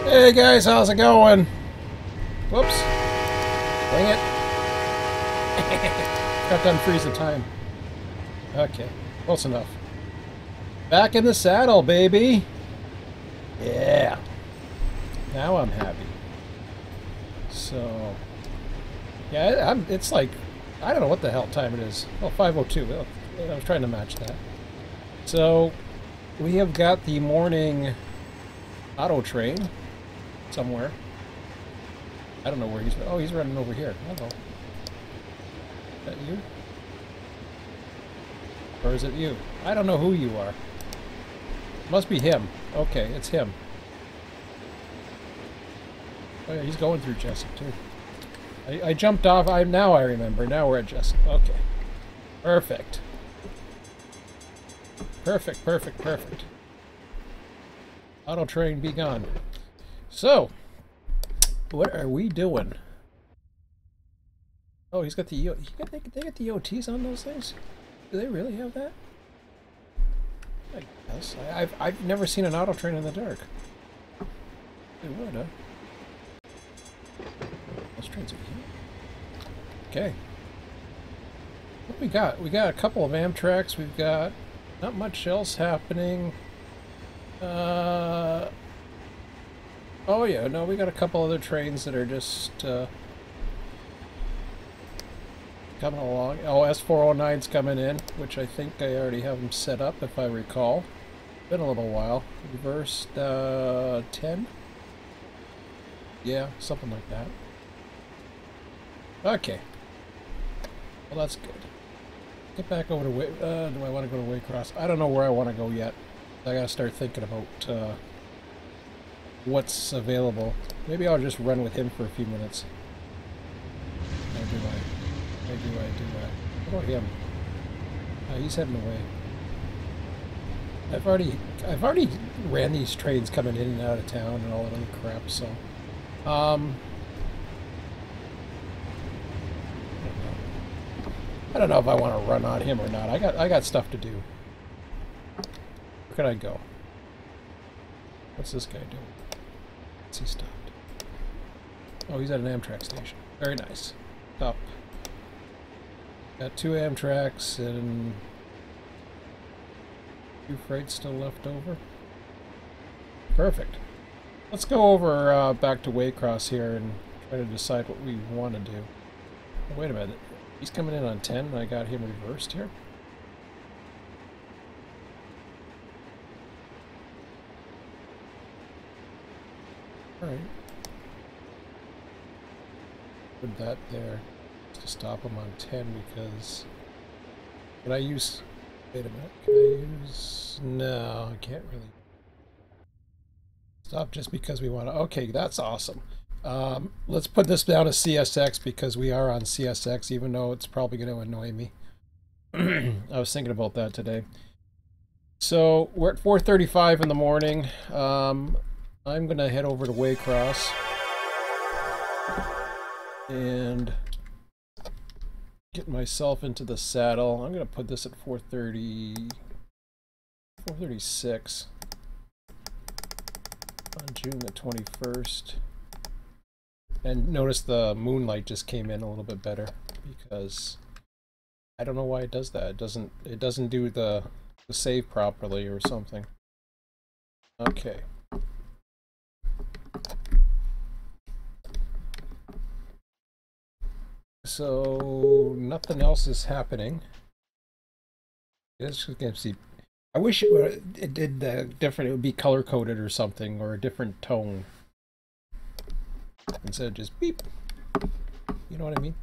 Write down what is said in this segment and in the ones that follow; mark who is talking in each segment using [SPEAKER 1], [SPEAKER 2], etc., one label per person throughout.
[SPEAKER 1] Hey guys, how's it going? Whoops. Dang it. Got done freeze the time. Okay, close enough. Back in the saddle, baby. Yeah. Now I'm happy. So, yeah, it's like, I don't know what the hell time it is. Oh, 5:02. Well, I was trying to match that. So, we have got the morning auto train somewhere. I don't know where he's... Oh, he's running over here. Hello. Is that you? Or is it you? I don't know who you are. Must be him. Okay, it's him. Oh yeah, he's going through Jessup too. I jumped off. Now I remember. Now we're at Jessup. Okay. Perfect. Perfect, perfect, perfect. Auto train be gone. So, what are we doing? Oh, he's got the they got the OTs on those things? Do they really have that? I guess. I've never seen an auto train in the dark. They would, huh? Those trains are here. Okay. What we got? We got a couple of Amtraks. We've got not much else happening. Oh yeah, no, we got a couple other trains that are just coming along. Oh, S409's coming in, which I think I already have them set up, if I recall. Been a little while. Reversed 10? Yeah, something like that. Okay. Well, that's good. Get back over to do I want to go to Waycross? I don't know where I want to go yet. I gotta start thinking about what's available. Maybe I'll just run with him for a few minutes. Or do I? Or do I? What about him? He's heading away. I've already ran these trains coming in and out of town and all that other crap, so I don't know if I want to run on him or not. I got stuff to do. Where can I go? What's this guy doing? What's he stopped? Oh, he's at an Amtrak station. Very nice. Stop. Got 2 Amtraks and 2 freights still left over. Perfect. Let's go over back to Waycross here and try to decide what we want to do. Oh, wait a minute. He's coming in on 10 and I got him reversed here. Alright. Put that there to stop him on 10 because... Can I use... Wait a minute. Can I use... No, I can't really... Stop just because we want to... Okay, that's awesome. Let's put this down as CSX because we are on CSX, even though it's probably going to annoy me. I was thinking about that today. So, we're at 4:35 in the morning. I'm going to head over to Waycross and get myself into the saddle. I'm going to put this at 4:30, 4:36 on June the 21st. And notice the moonlight just came in a little bit better because I don't know why it does that. It doesn't do the save properly or something. Okay. So nothing else is happening. It's just gonna see. I wish it did different. It would be color coded or something, or a different tone instead of just beep. You know what I mean?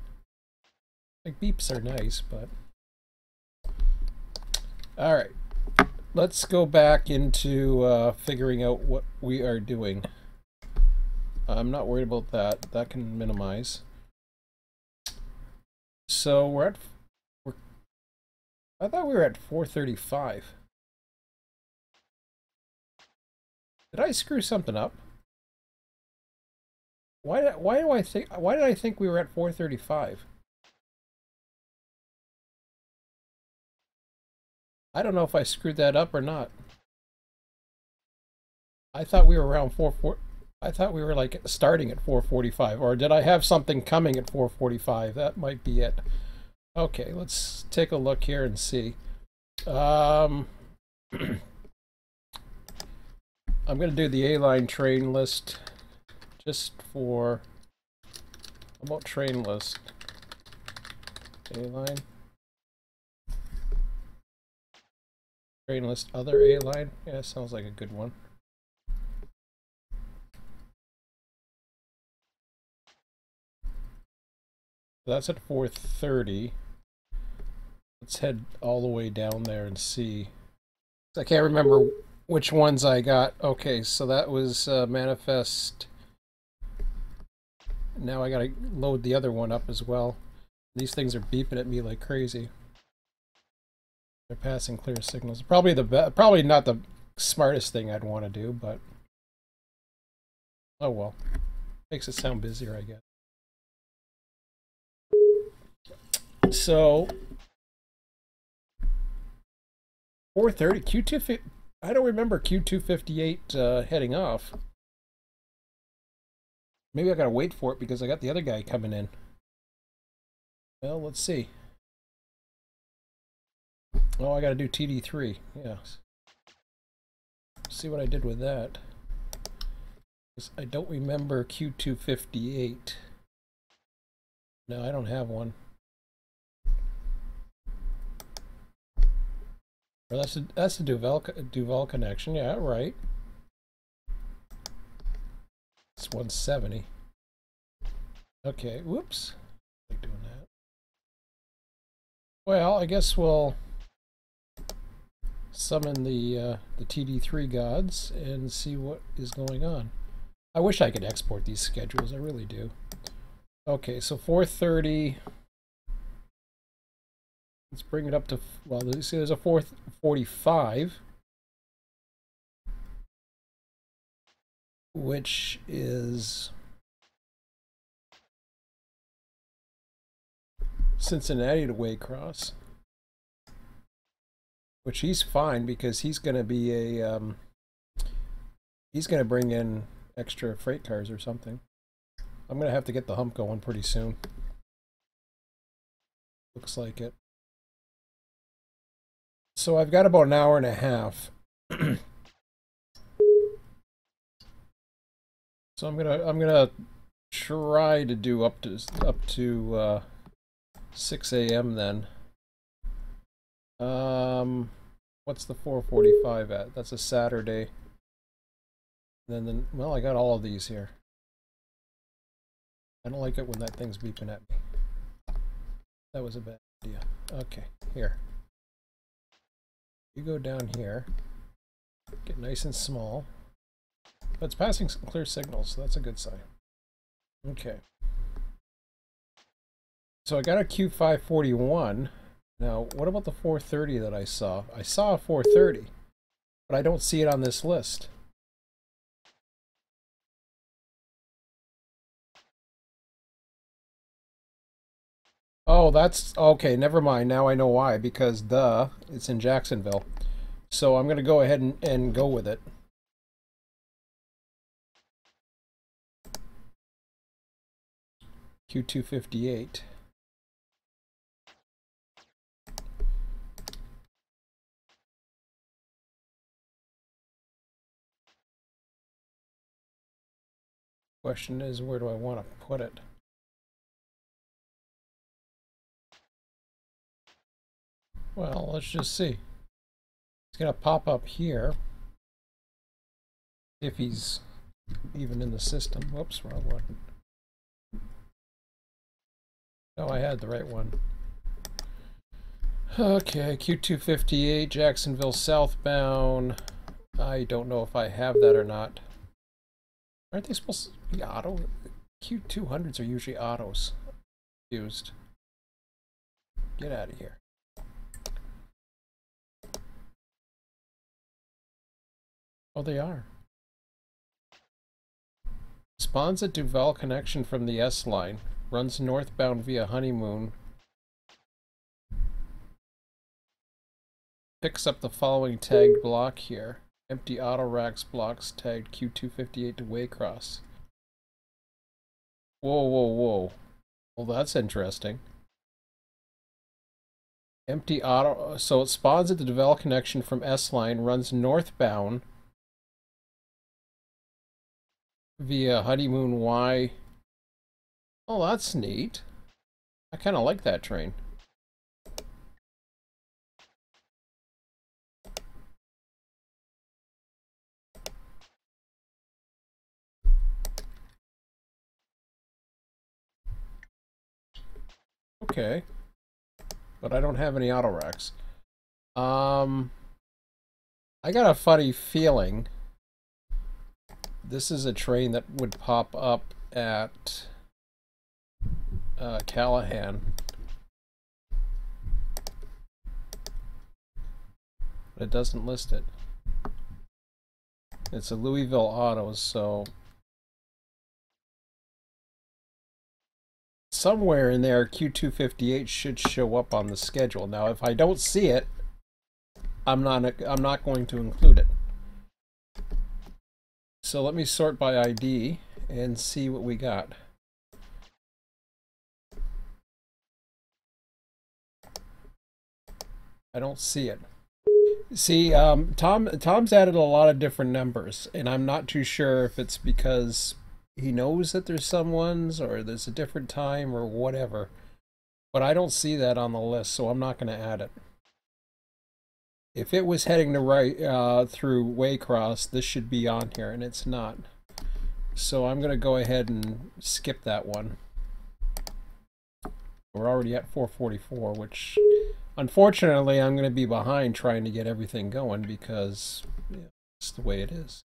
[SPEAKER 1] Like beeps are nice, but all right. Let's go back into figuring out what we are doing. I'm not worried about that. That can minimize. So I thought we were at 4:35. Did I screw something up? Why did I think we were at 4:35? I don't know if I screwed that up or not. I thought we were around 4:40. I thought we were like starting at 4:45, or did I have something coming at 4:45? That might be it. Okay, let's take a look here and see. I'm going to do the A-line train list just for... How about train list? A-line. Train list other A-line. Yeah, sounds like a good one. That's at 4:30. Let's head all the way down there and see. I can't remember which ones I got. Okay, so that was manifest. Now I gotta load the other one up as well. These things are beeping at me like crazy. They're passing clear signals. Probably not the smartest thing I'd want to do, but oh well. Makes it sound busier, I guess. So 4:30 Q2. I don't remember Q258 heading off. Maybe I gotta wait for it because I got the other guy coming in. Well, let's see. Oh, I gotta do TD3. Yes. See what I did with that. I don't remember Q258. No, I don't have one. Well, that's a Duval connection. Yeah, right. It's 170. Okay, whoops. I like doing that. Well, I guess we'll summon the TD3 gods and see what is going on. I wish I could export these schedules. I really do. Okay, so 4:30. Let's bring it up to, well, there's a 4:45, which is Cincinnati to Waycross, which he's fine because he's going to be a, he's going to bring in extra freight cars or something. I'm going to have to get the hump going pretty soon. Looks like it. So I've got about an hour and a half. So I'm gonna try to do up to 6 a.m. then. What's the 4:45 at? That's a Saturday. Then well, I got all of these here. I don't like it when that thing's beeping at me. That was a bad idea. Okay, here. You go down here. Get nice and small. But it's passing some clear signals, so that's a good sign. Okay. So I got a Q541. Now, what about the 4:30 that I saw? I saw a 4:30, but I don't see it on this list. Oh, that's okay. Never mind. Now I know why. Because it's in Jacksonville. So I'm going to go ahead and go with it. Q258. Question is, where do I want to put it? Well, let's just see. It's going to pop up here. If he's even in the system. Whoops, wrong one. No, I had the right one. Okay, Q258, Jacksonville southbound. I don't know if I have that or not. Aren't they supposed to be auto? Q200s are usually autos used. Get out of here. Oh, they are. Spawns a Duval connection from the S line. Runs northbound via Honeymoon. Picks up the following tagged block here. Empty auto racks blocks tagged Q258 to Waycross. Whoa, whoa, whoa. Well, that's interesting. Empty auto, so it spawns at the develop connection from S-Line, runs northbound via Honeymoon Y. Oh, that's neat. I kind of like that train. Okay. But I don't have any auto racks. I got a funny feeling this is a train that would pop up at Callahan. But it doesn't list it. It's a Louisville Autos, so somewhere in there Q258 should show up on the schedule. Now if I don't see it, I'm not going to include it. So let me sort by ID and see what we got. I don't see it. See, Tom's added a lot of different numbers, and I'm not too sure if it's because he knows that there's some ones or there's a different time or whatever. But I don't see that on the list, so I'm not going to add it. If it was heading to right through Waycross, this should be on here, and it's not. So I'm going to go ahead and skip that one. We're already at 444, which unfortunately I'm going to be behind trying to get everything going because it's the way it is.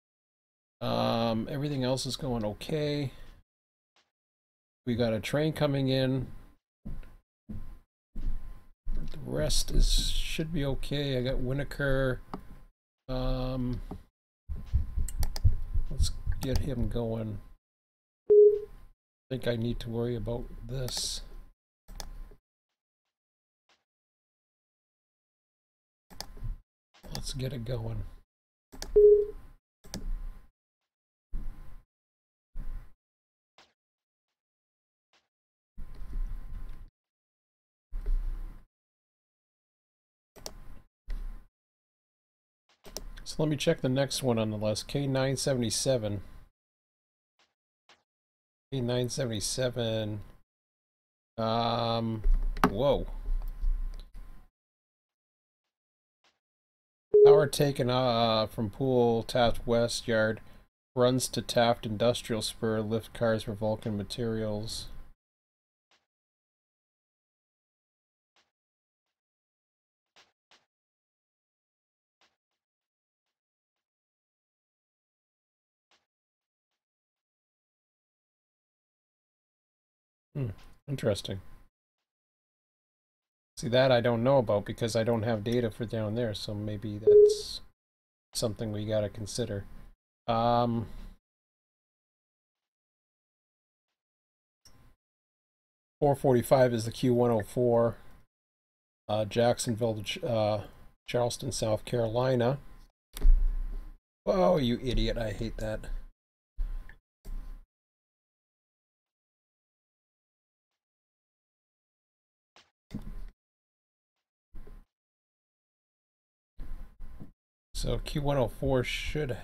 [SPEAKER 1] Everything else is going okay. We got a train coming in. The rest should be okay. I got Winokur. Let's get him going. I think I need to worry about this. Let's get it going. So let me check the next one on the list. K977. K977. Whoa. Power taken from Pool Taft West Yard. Runs to Taft Industrial Spur. Lift cars for Vulcan Materials. Interesting. See, that I don't know about because I don't have data for down there, so maybe that's something we gotta consider. 445 is the Q104. Jacksonville to Charleston, South Carolina. Oh, you idiot, I hate that. So Q104 should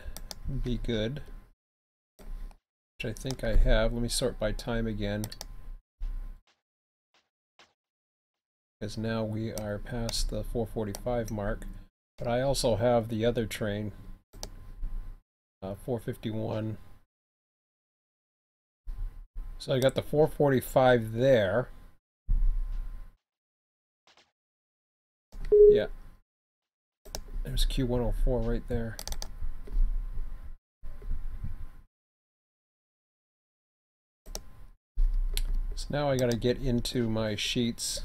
[SPEAKER 1] be good, which I think I have. Let me sort by time again, because now we are past the 445 mark. But I also have the other train, 451. So I got the 445 there. Yeah. There's Q104 right there. So now I gotta get into my sheets.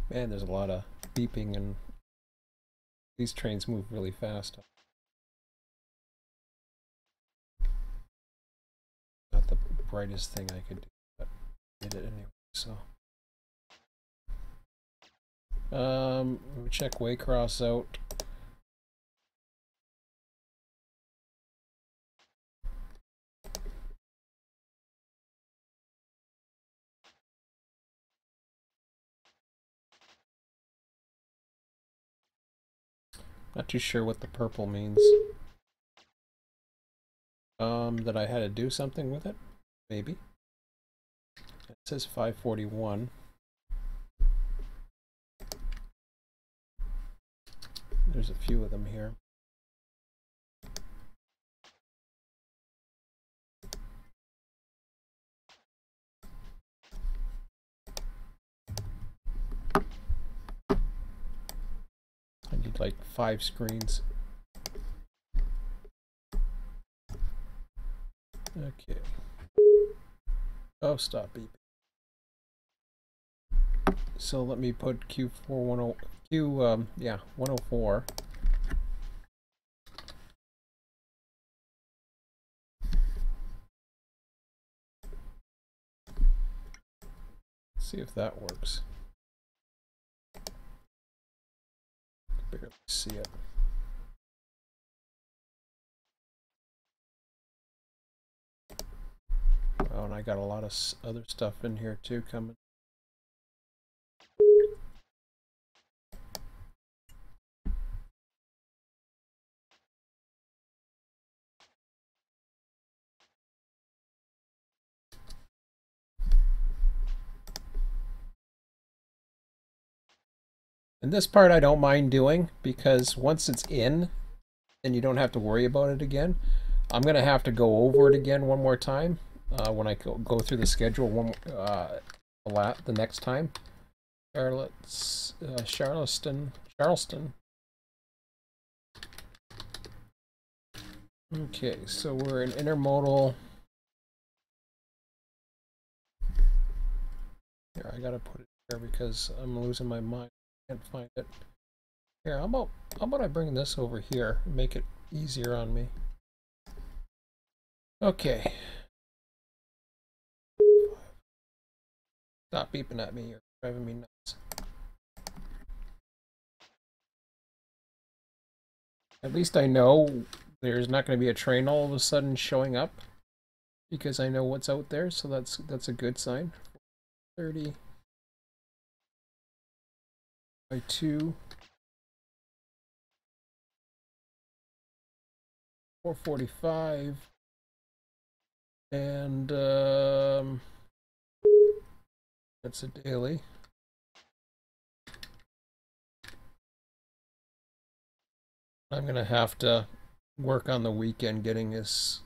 [SPEAKER 1] Man, there's a lot of beeping and these trains move really fast. Not the brightest thing I could do, but I did it anyway, so. Let me check Waycross out. Not too sure what the purple means. That I had to do something with it? Maybe. It says 541. There's a few of them here. I need like 5 screens. Okay. Oh, stop beeping. So let me put Q410, 104. See if that works. Barely see it. Oh, and I got a lot of other stuff in here too coming. And this part I don't mind doing because once it's in, then you don't have to worry about it again. I'm going to have to go over it again one more time when I go through the schedule the next time. Charleston. Okay, so we're in intermodal. Here, I gotta put it here because I'm losing my mind. I can't find it. Here, how about I bring this over here and make it easier on me? Okay. Stop beeping at me. You're driving me nuts. At least I know there's not going to be a train all of a sudden showing up because I know what's out there, so that's a good sign. 30 by 2. 445. And that's a daily. I'm gonna have to work on the weekend getting this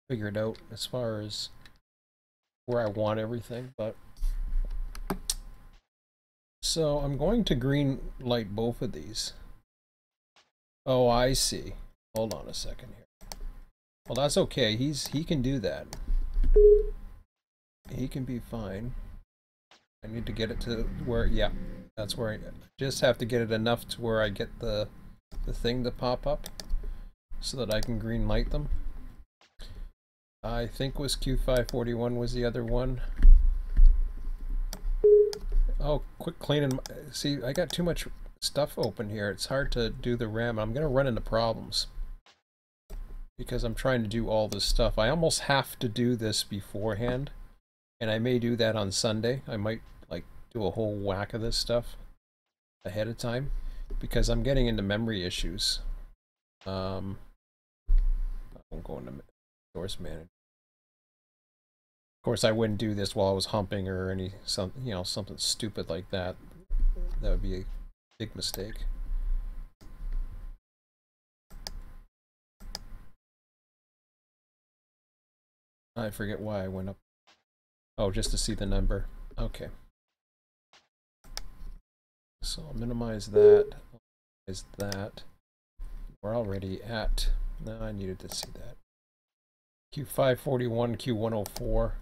[SPEAKER 1] figured out as far as where I want everything, but so I'm going to green light both of these. Oh, I see. Hold on a second here. Well, that's okay. He can do that. He can be fine. I need to get it to where, yeah, that's where I just have to get it enough to where I get the thing to pop up so that I can green light them. I think was Q541 was the other one. Oh, quick cleaning. See, I got too much stuff open here. It's hard to do the RAM. I'm going to run into problems because I'm trying to do all this stuff. I almost have to do this beforehand, and I may do that on Sunday. I might like do a whole whack of this stuff ahead of time because I'm getting into memory issues. I won't go into source manager. Of course, I wouldn't do this while I was humping or something stupid like that. That would be a big mistake. I forget why I went up. Oh, just to see the number. Okay. So I'll minimize that. Is that? We're already at. No, I needed to see that. Q541, Q104.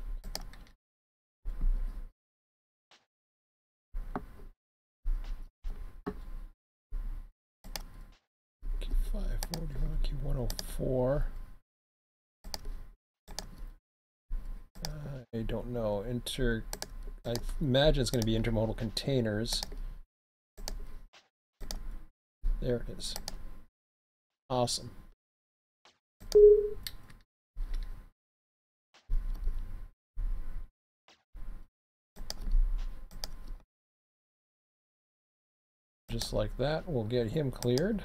[SPEAKER 1] Q541, Q104. I don't know. I imagine it's going to be intermodal containers. There it is. Awesome. Just like that, we'll get him cleared.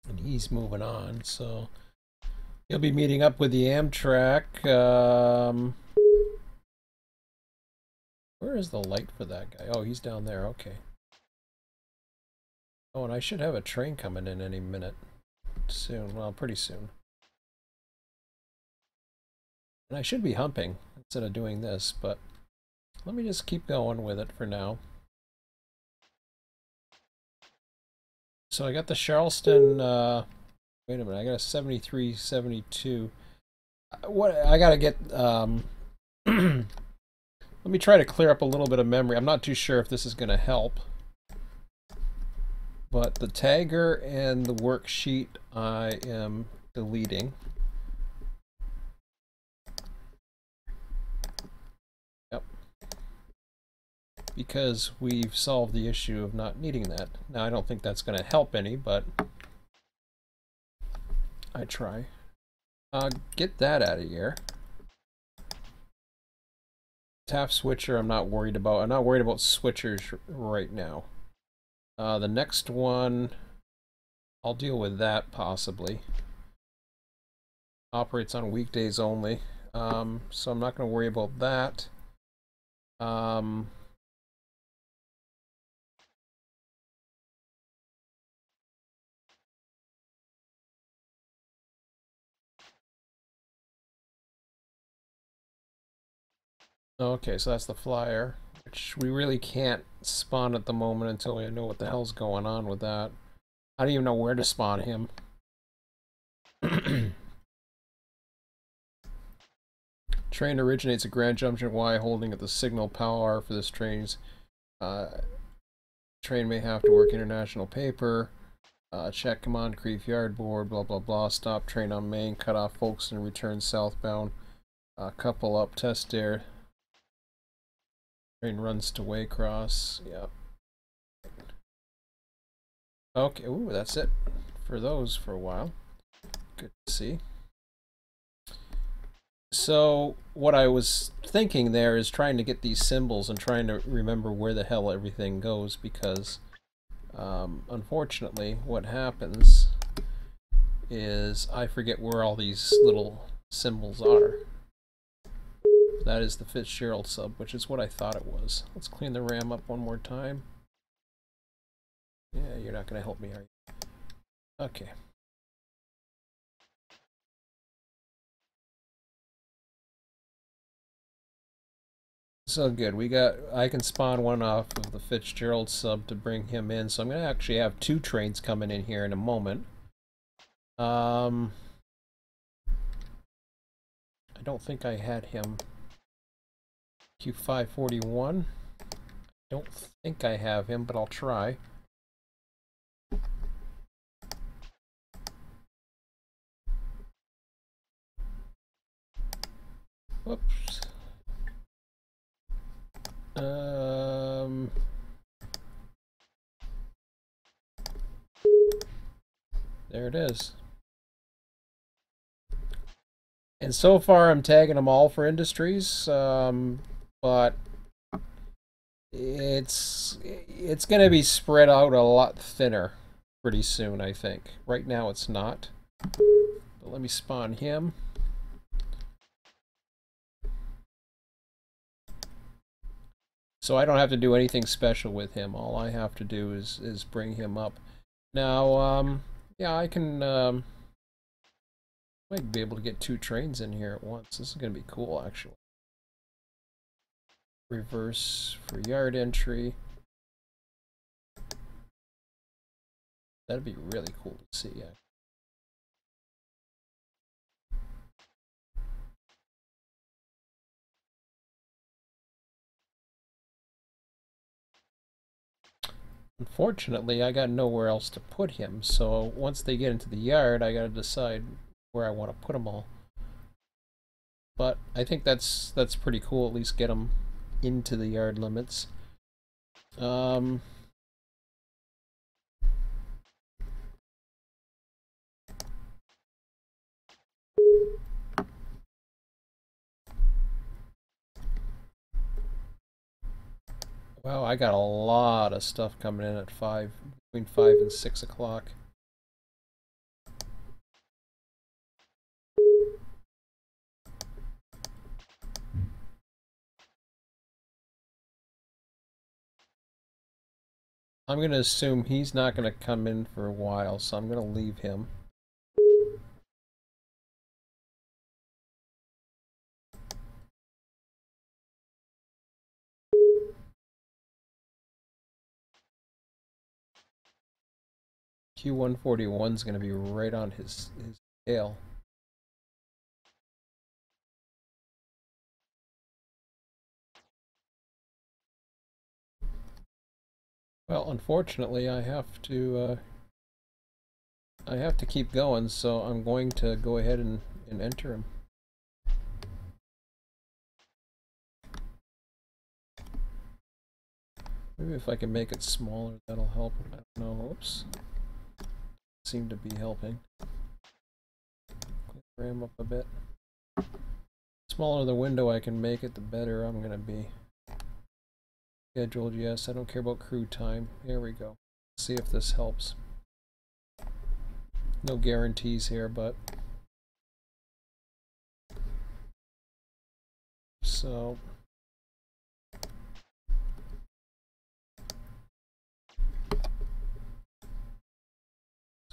[SPEAKER 1] And he's moving on, so he'll be meeting up with the Amtrak. Where is the light for that guy? Oh, he's down there, okay. Oh, and I should have a train coming in any minute. Soon, well, pretty soon. And I should be humping instead of doing this, but let me just keep going with it for now. So I got the Charleston, wait a minute, I got a 73, 72. What, I gotta get, let me try to clear up a little bit of memory. I'm not too sure if this is gonna help. But the tagger and the worksheet I am deleting. Yep. Because we've solved the issue of not needing that. Now I don't think that's going to help any, but I try. Get that out of here. Tap switcher I'm not worried about. I'm not worried about switchers right now. The next one, I'll deal with that possibly. Operates on weekdays only. So I'm not going to worry about that. Okay, so that's the flyer, which we really can't spawn at the moment until we know what the hell's going on with that. I don't even know where to spawn him. Train originates at Grand Junction Y, holding at the signal power for this train's train may have to work international paper. Check command, Creef yard board, blah blah blah. Stop train on main, cut off Folkestone, return southbound. Couple up, test air. Train runs to Waycross. Yep. Okay, ooh, that's it for those for a while. Good to see. So what I was thinking there is trying to get these symbols and trying to remember where the hell everything goes, because unfortunately what happens is I forget where all these little symbols are. That is the Fitzgerald sub, which is what I thought it was. Let's clean the RAM up one more time. Yeah, you're not going to help me, are you? Okay. So good. I can spawn one off of the Fitzgerald sub to bring him in. So I'm going to actually have two trains coming in here in a moment. I don't think I had him. Q541. Don't think I have him, but I'll try. Whoops. There it is. And so far I'm tagging them all for industries, but it's going to be spread out a lot thinner pretty soon, I think. Right now it's not. But let me spawn him. So I don't have to do anything special with him. All I have to do is bring him up. Now, yeah, I can might be able to get two trains in here at once. This is going to be cool, actually. Reverse for yard entry. That'd be really cool to see, yeah. Unfortunately, I got nowhere else to put him, so once they get into the yard, I gotta decide where I want to put them all. But I think that's pretty cool, at least get them into the yard limits. Wow, I got a lot of stuff coming in at between 5 and 6 o'clock. I'm going to assume he's not going to come in for a while, so I'm going to leave him. Q141 is going to be right on his tail. Well, unfortunately, I have to keep going, so I'm going to go ahead and enter him. Maybe if I can make it smaller, that'll help. I don't know. Oops. Seem to be helping. Ram up a bit. The smaller the window I can make it, the better I'm gonna be. Scheduled, yes. I don't care about crew time. Here we go. Let's see if this helps. No guarantees here, but so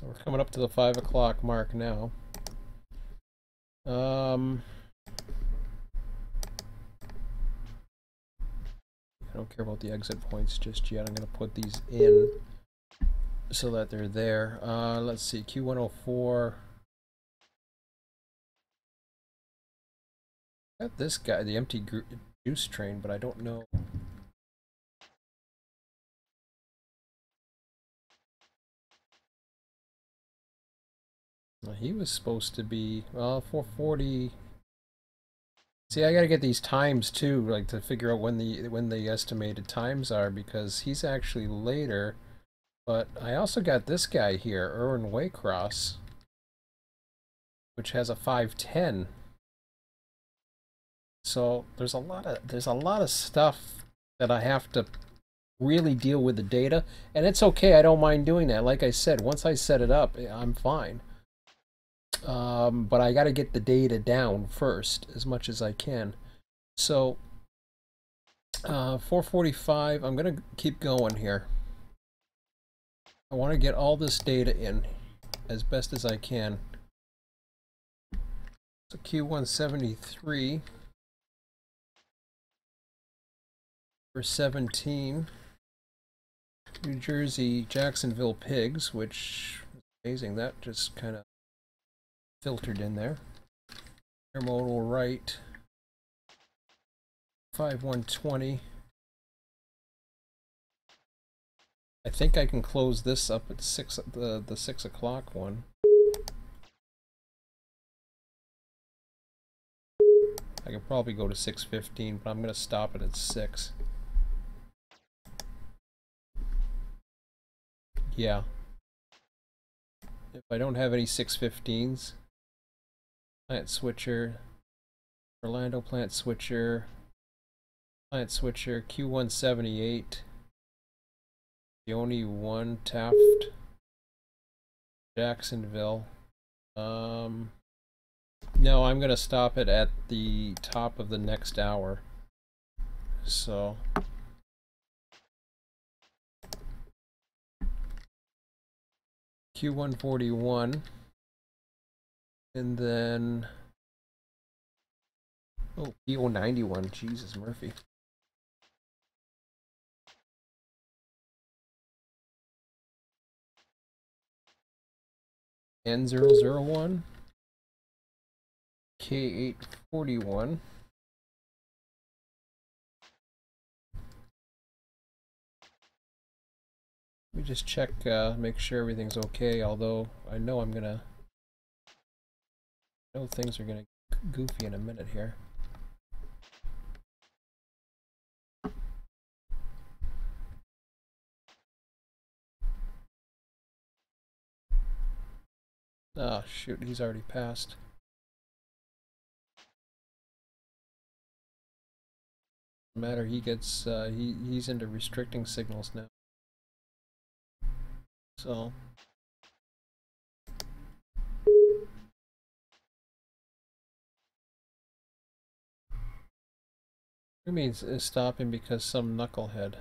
[SPEAKER 1] we're coming up to the 5 o'clock mark now. I don't care about the exit points just yet. I'm going to put these in so that they're there. Let's see, Q104. Got this guy, the empty juice train, but I don't know. Well, he was supposed to be, well, 440. See, I gotta get these times too, like to figure out when the estimated times are, because he's actually later. But I also got this guy here, Waycross, which has a 510. So there's a lot of stuff that I have to really deal with the data, and it's okay. I don't mind doing that. Like I said, once I set it up, I'm fine. But I got to get the data down first as much as I can. So 445. I'm gonna keep going here. I want to get all this data in as best as I can. So Q173 for 17. New Jersey Jacksonville Pigs, which is amazing. That just kind of filtered in there. Intermodal right. 5120. I think I can close this up at the 6 o'clock one. I could probably go to 6:15, but I'm gonna stop it at 6. Yeah. If I don't have any 6:15s, plant switcher, Orlando plant switcher, Q178, the only one, Taft, Jacksonville. No, I'm gonna stop it at the top of the next hour. So Q141, and then PO91. Jesus, Murphy. N001, K841. Let me just check, make sure everything's okay, although I know things are gonna get goofy in a minute here. Oh shoot, he's already passed. matter. He gets he's into restricting signals now. So it means stopping because some knucklehead.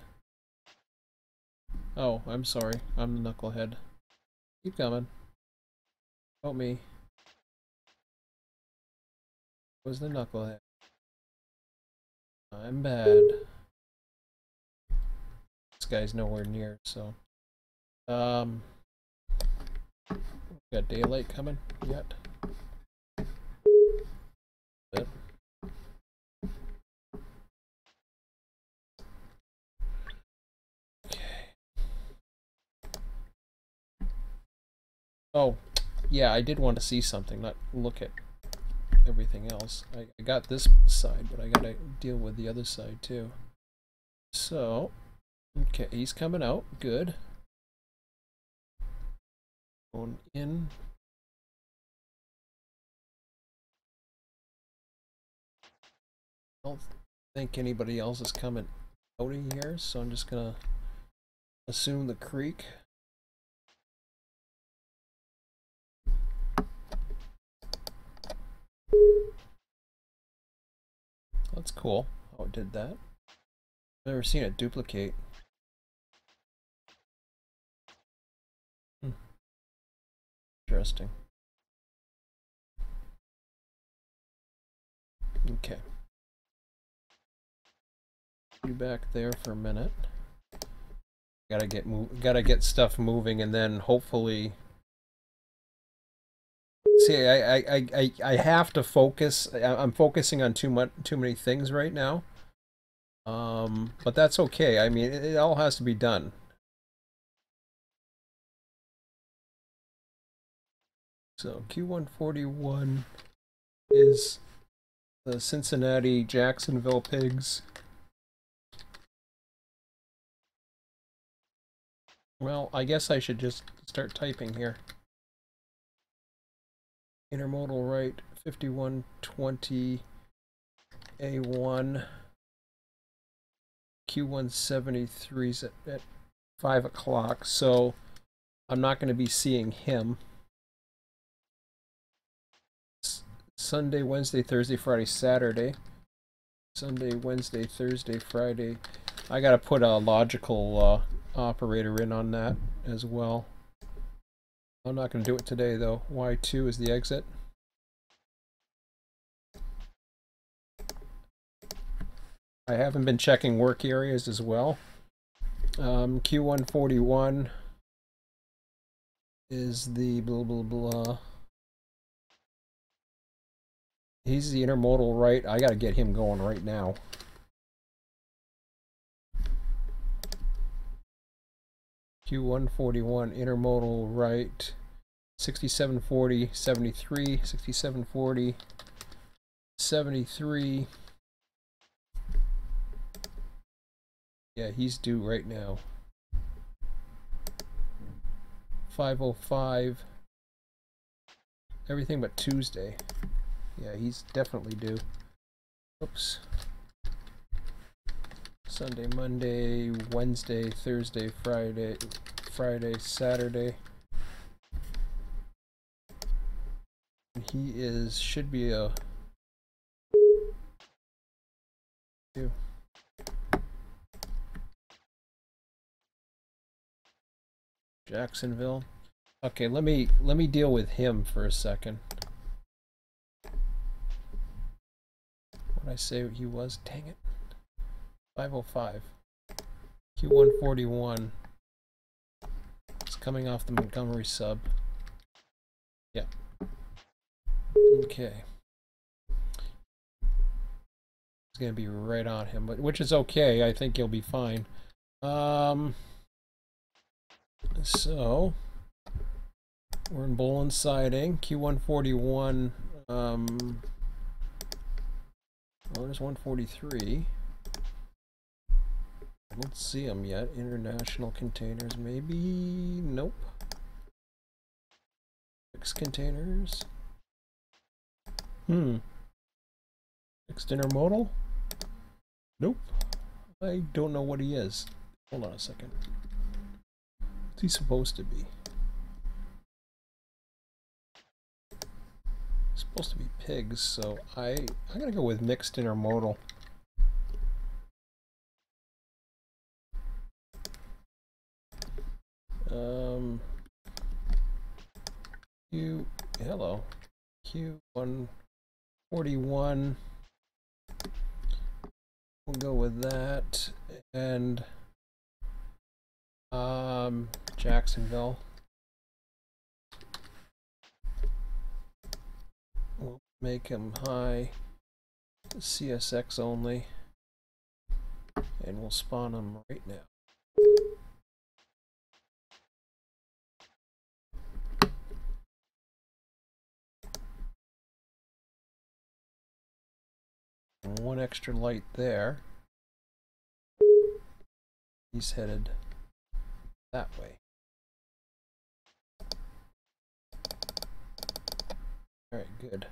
[SPEAKER 1] Oh, I'm sorry. I'm the knucklehead. Keep coming. Help me. Was the knucklehead. I'm bad. This guy's nowhere near, so got daylight coming yet? But okay. Oh, yeah, I did want to see something, not look at everything else. I got this side, but I gotta deal with the other side too. So, okay, he's coming out. Good. Going in. I don't think anybody else is coming out of here, so I'm just gonna assume the creek. That's cool how it did that. Never seen it duplicate. Interesting. Okay. Be back there for a minute. Gotta get stuff moving, and then hopefully. See, I have to focus. I'm focusing on too many things right now. But that's okay. I mean, it all has to be done. So Q141 is the Cincinnati Jacksonville Pigs. Well, I guess I should just start typing here. Intermodal right 5120 A1 Q173's at 5 o'clock, so I'm not going to be seeing him. Sunday, Wednesday, Thursday, Friday, Saturday. Sunday, Wednesday, Thursday, Friday. I got to put a logical operator in on that as well. I'm not going to do it today though. Y2 is the exit. I haven't been checking work areas as well. Q141 is the blah blah blah. He's the intermodal right. I gotta get him going right now. Q141 intermodal right 6740 73 6740 73. Yeah, he's due right now. 505. Everything but Tuesday. Yeah, he's definitely due. Oops. Sunday, Monday, Wednesday, Thursday, Friday, Saturday. He should be a due. Jacksonville. Okay, let me deal with him for a second. What did I say he was? Dang it. 505. Q141. It's coming off the Montgomery sub. Yeah. Okay. It's gonna be right on him, but which is okay. I think he'll be fine. So we're in Bolin siding. Q141. Oh, there's 143. I don't see them yet. International containers, maybe. Nope. Fixed containers. Fixed intermodal. Nope. I don't know what he is. Hold on a second. What's he supposed to be? It's supposed to be pigs, so I'm gonna go with mixed intermodal. Hello. Q141. We'll go with that. And Jacksonville. We'll make him high. CSX only. And we'll spawn him right now. One extra light there. He's headed that way. All right, good.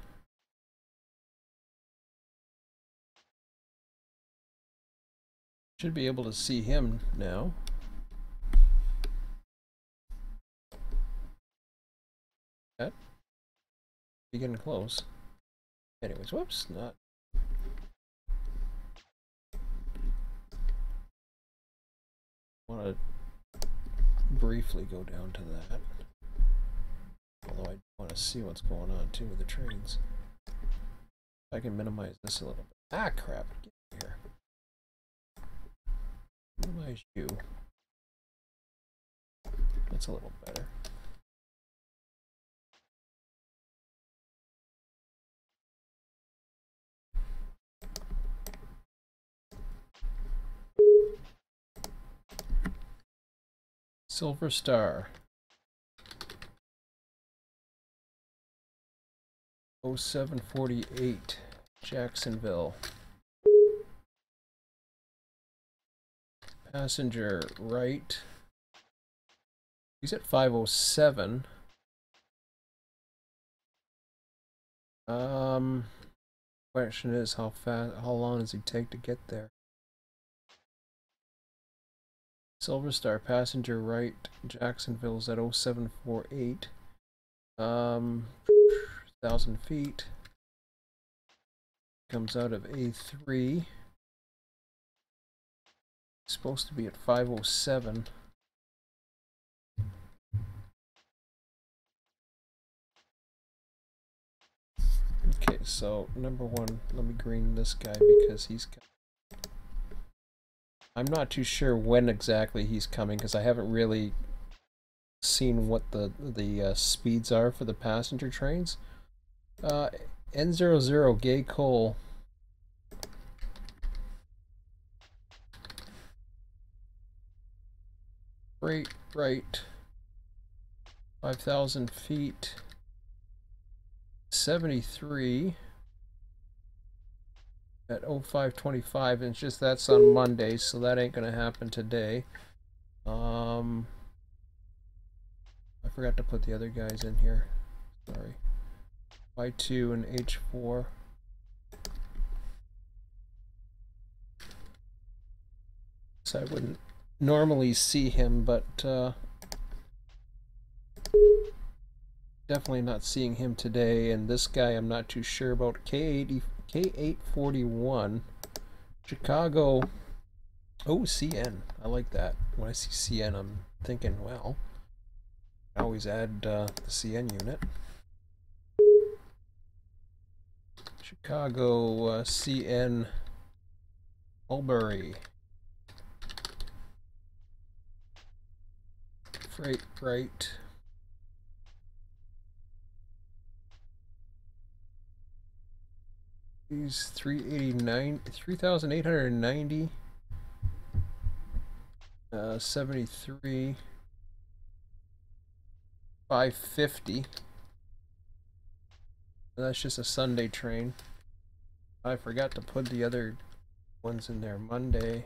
[SPEAKER 1] Should be able to see him now. That be getting close. Anyways, whoops, not. Want to briefly go down to that. Although I want to see what's going on too with the trains. I can minimize this a little bit. Ah, crap! Get here. Minimize you. That's a little better. Silver Star. 0748 Jacksonville. Passenger right. He's at 507. Question is how long does he take to get there? Silver Star passenger right, Jacksonville's at 0748. 1,000 feet. Comes out of A3. Supposed to be at 507. Okay, so number one, let me green this guy because he's coming. I'm not too sure when exactly he's coming because I haven't really seen what the speeds are for the passenger trains. N00 Gay Cole. Freight right. 5,000 feet. 73 at 0525, and it's just that's on Monday, so that ain't gonna happen today. I forgot to put the other guys in here. Sorry. Y2 and H4. So I wouldn't normally see him, but definitely not seeing him today. And this guy I'm not too sure about. K841 Chicago. Oh, CN. I like that. When I see CN, I'm thinking, well, I always add the CN unit. Chicago CN Mulberry. Freight right. He's 389, 3,890. 73. 550. That's just a Sunday train. I forgot to put the other ones in there. Monday.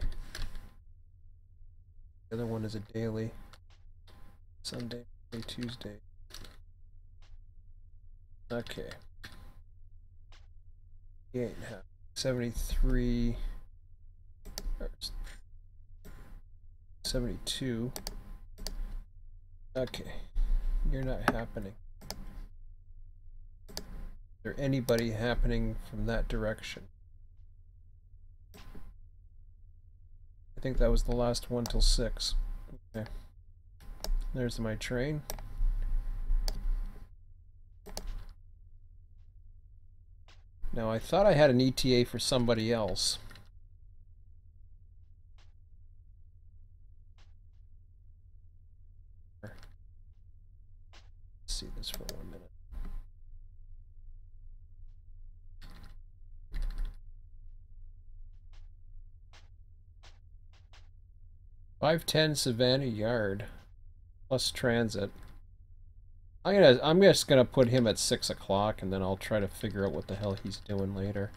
[SPEAKER 1] The other one is a daily. Sunday, Monday, Tuesday. Okay. 8.5. 73. 72. Okay, you're not happening. Is there anybody happening from that direction? I think that was the last one till 6. Okay. There's my train. Now I thought I had an ETA for somebody else. Let's see this for 1 minute. $510 Savannah Yard plus transit. I'm just gonna put him at 6 o'clock, and then I'll try to figure out what the hell he's doing later.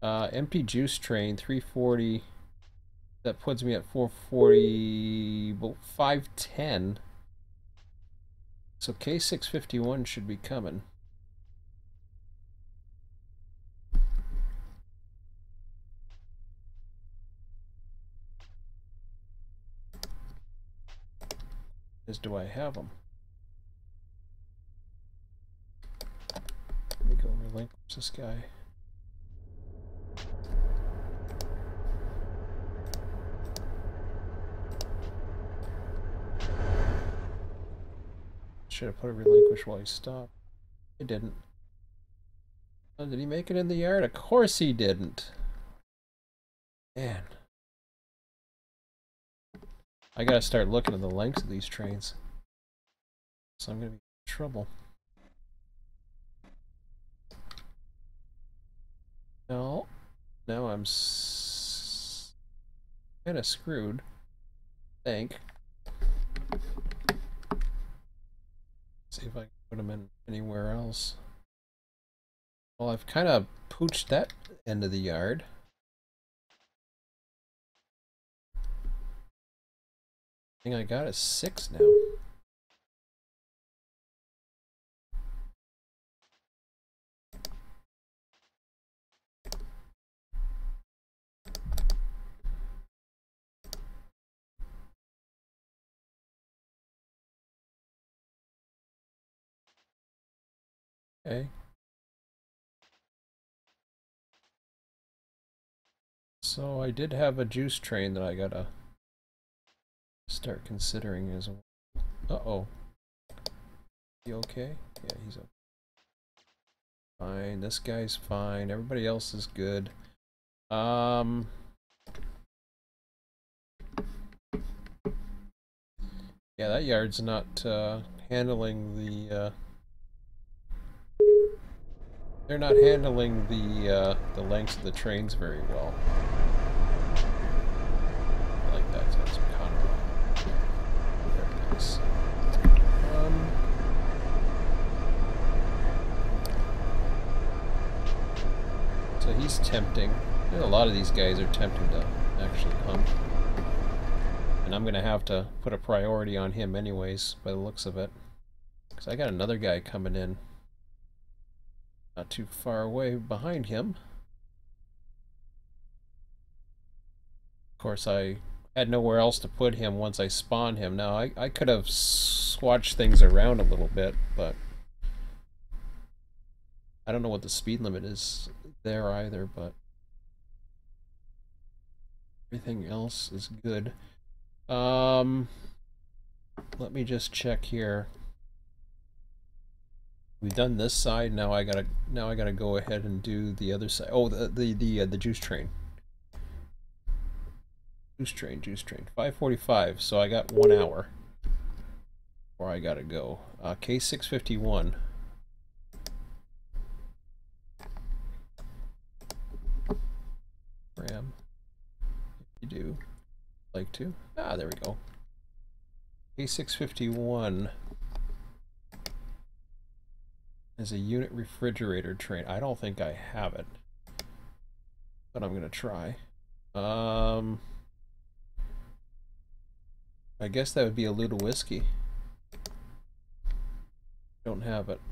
[SPEAKER 1] Empty juice train 340. That puts me at 440. But 510. So K651 should be coming. Do I have them? Let me go relinquish this guy. Should have put a relinquish while he stopped. He didn't. Oh, did he make it in the yard? Of course he didn't. Man. I gotta start looking at the lengths of these trains. So I'm gonna be in trouble. No. Now I'm kinda screwed. I think. See if I can put them in anywhere else. Well, I've kind of pooched that end of the yard. I think I got is 6 now. Okay. So I did have a juice train that I gotta start considering as well. Uh-oh. He okay? Yeah, he's okay. Fine. This guy's fine. Everybody else is good. Yeah, that yard's not handling the they're not handling the lengths of the trains very well. I like that. It's got some contour. Very nice. So he's tempting. A lot of these guys are tempting to actually hump. And I'm gonna have to put a priority on him anyways, by the looks of it. Because I got another guy coming in. Not too far away behind him. Of course, I had nowhere else to put him once I spawned him. Now, I could have swatched things around a little bit, but I don't know what the speed limit is there either, but everything else is good. Let me just check here. We've done this side. Now I gotta go ahead and do the other side. Oh, the juice train. Juice train. 5:45. So I got 1 hour before I gotta go. K651. Ram. If you do like to. Ah, there we go. K651. Is a unit refrigerator train. I don't think I have it, but I'm gonna try. I guess that would be a loot of whiskey. Don't have it.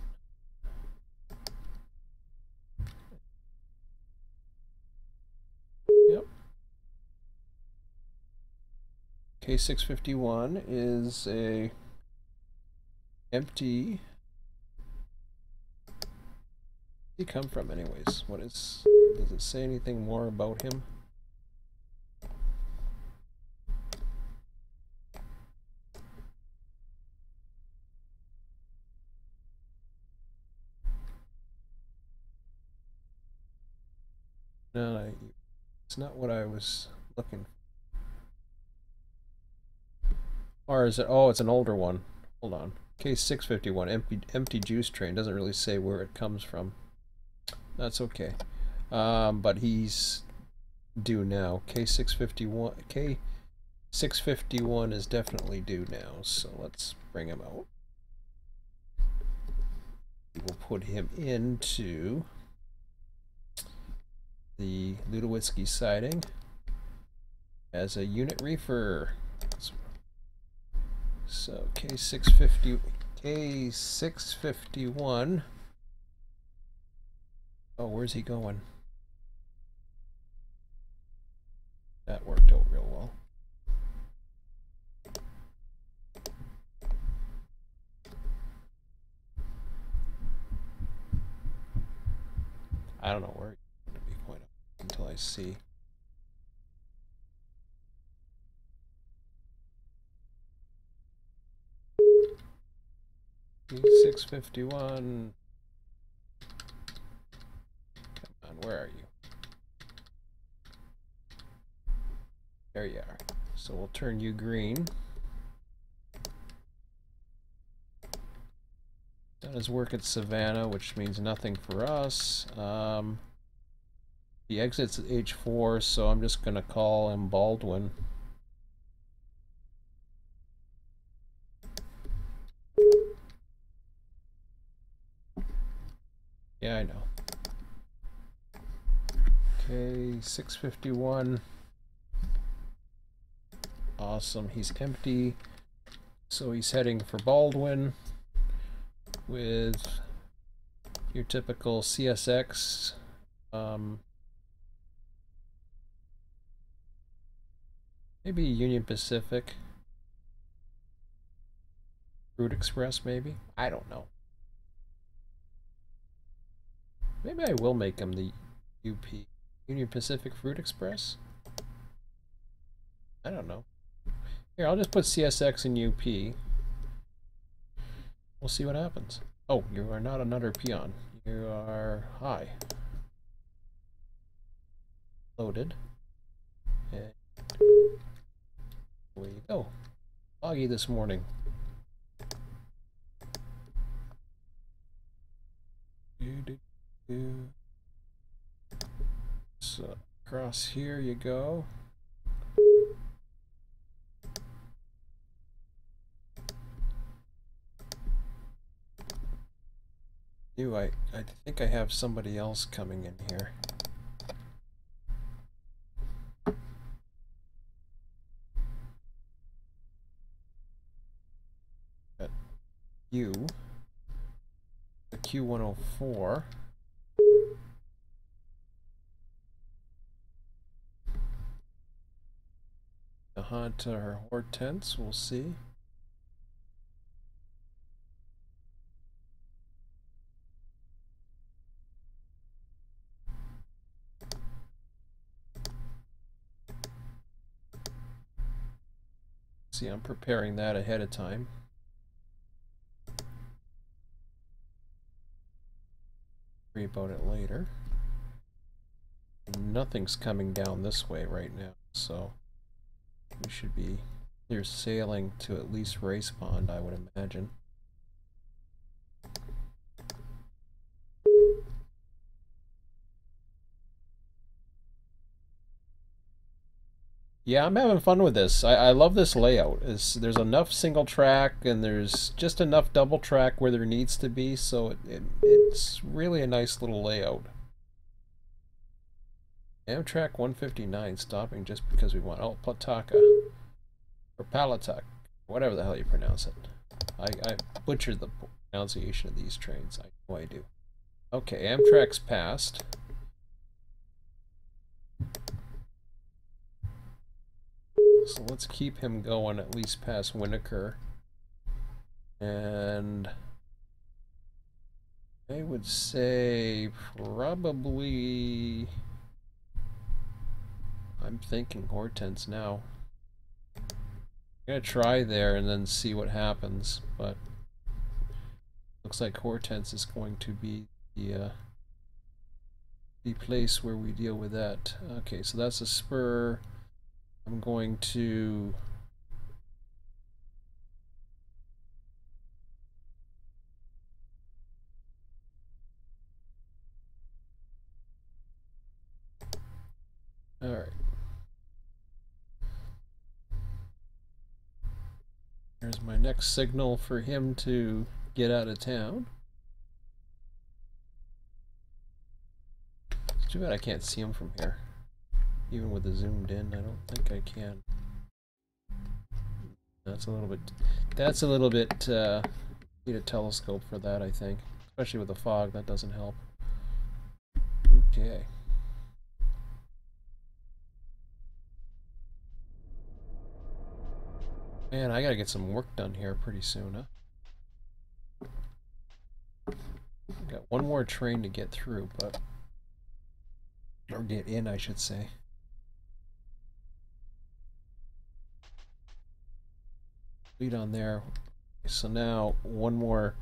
[SPEAKER 1] Yep. K651 is a empty. Where did he come from anyways? What is, does it say anything more about him? No, it's not what I was looking for. Or is it? Oh, it's an older one. Hold on. K651, empty juice train. Doesn't really say where it comes from. That's okay. But he's due now. K651 is definitely due now. So let's bring him out. We'll put him into the Ludowitzki siding as a unit reefer. So K651. Oh, where's he going? That worked out real well. I don't know where he's going to be quite until I see. K651. Come on, where are you? There you are. So we'll turn you green. Done his work at Savannah, which means nothing for us. He exits at H4, so I'm just going to call him Baldwin. Yeah, I know. Okay, 651. Awesome, he's empty. So he's heading for Baldwin with your typical CSX. Maybe Union Pacific. Fruit Express, maybe? I don't know. Maybe I will make him the UP. Union Pacific Fruit Express? I don't know. Here, I'll just put CSX and UP. We'll see what happens. Oh, you are not another peon. You are high. Loaded. And away you go. Foggy this morning. So, across here you go. I think I have somebody else coming in here. Got you, the Q104. The Hunter Hortense, we'll see. See, I'm preparing that ahead of time. Worry about it later. Nothing's coming down this way right now, so we should be clear sailing to at least Race Pond, I would imagine. Yeah, I'm having fun with this. I love this layout. There's enough single track and there's just enough double track where there needs to be, so it's really a nice little layout. Amtrak 159 stopping just because we want. Oh, Plataka. Or Palatak. Whatever the hell you pronounce it. I butchered the pronunciation of these trains. I know I do. Okay, Amtrak's passed. So let's keep him going at least past Winokur. And I would say probably, I'm thinking Hortense now. I'm gonna try there and then see what happens, but looks like Hortense is going to be the place where we deal with that. Okay, so that's a spur. I'm going to all right. There's my next signal for him to get out of town. It's too bad I can't see him from here. Even with the zoomed in, I don't think I can. That's a little bit, need a telescope for that, I think. Especially with the fog, that doesn't help. Okay. Man, I gotta get some work done here pretty soon, huh? Got one more train to get through, but... or get in, I should say. Lead on there. So now, one more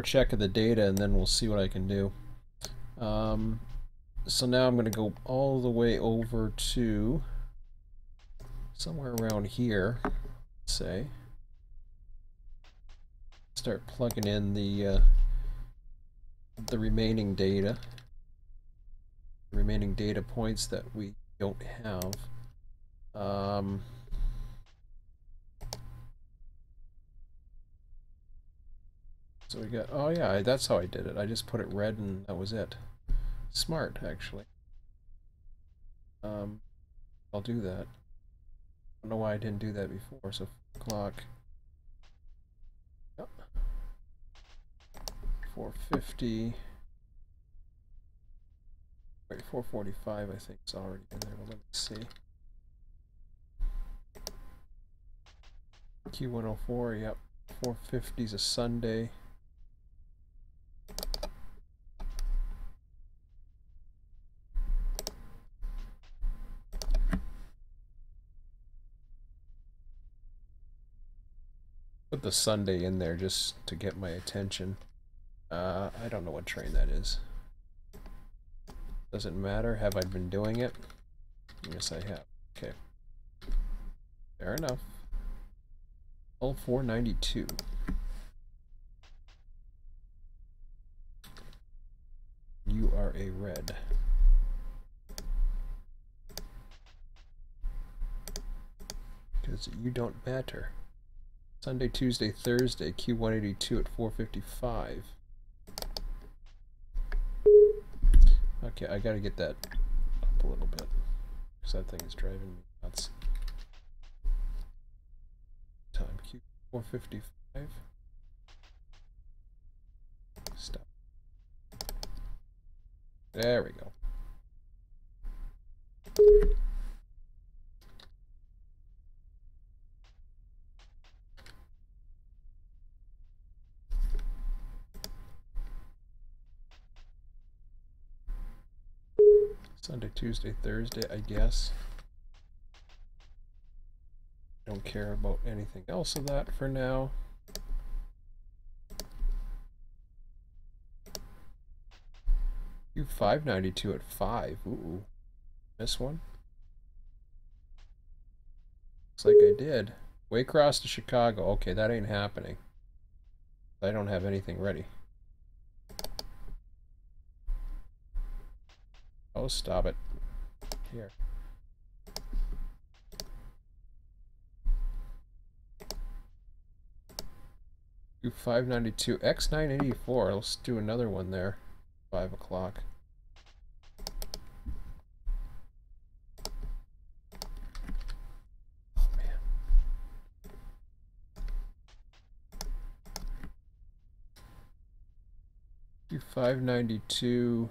[SPEAKER 1] check of the data, and then we'll see what I can do. So now I'm going to go all the way over to somewhere around here, let's say. Start plugging in the remaining data. Remaining data points that we don't have. So we got, oh yeah, that's how I did it. I just put it red and that was it. Smart, actually. I'll do that. I don't know why I didn't do that before. So 4 o'clock. Yep. 4:50. Wait, 4:45 I think is already in there. Well, let me see. Q104, yep. 4:50 is a Sunday. Put the Sunday in there just to get my attention. I don't know what train that is. Doesn't matter. Have I been doing it? Yes, I have. Okay. Fair enough. L492. You are a red. Because you don't matter. Sunday, Tuesday, Thursday, Q182 at 4:55. Okay, I gotta get that up a little bit, because that thing is driving me nuts. Time, Q4:55. Stop. There we go. Sunday, Tuesday, Thursday, I guess. Don't care about anything else of that for now. Q592 at 5. Ooh. This one? Looks like I did. Waycross to Chicago. Okay, that ain't happening. I don't have anything ready. Oh, stop it. Here. Q592 X984. Let's do another one there. 5 o'clock. Oh man. Q592.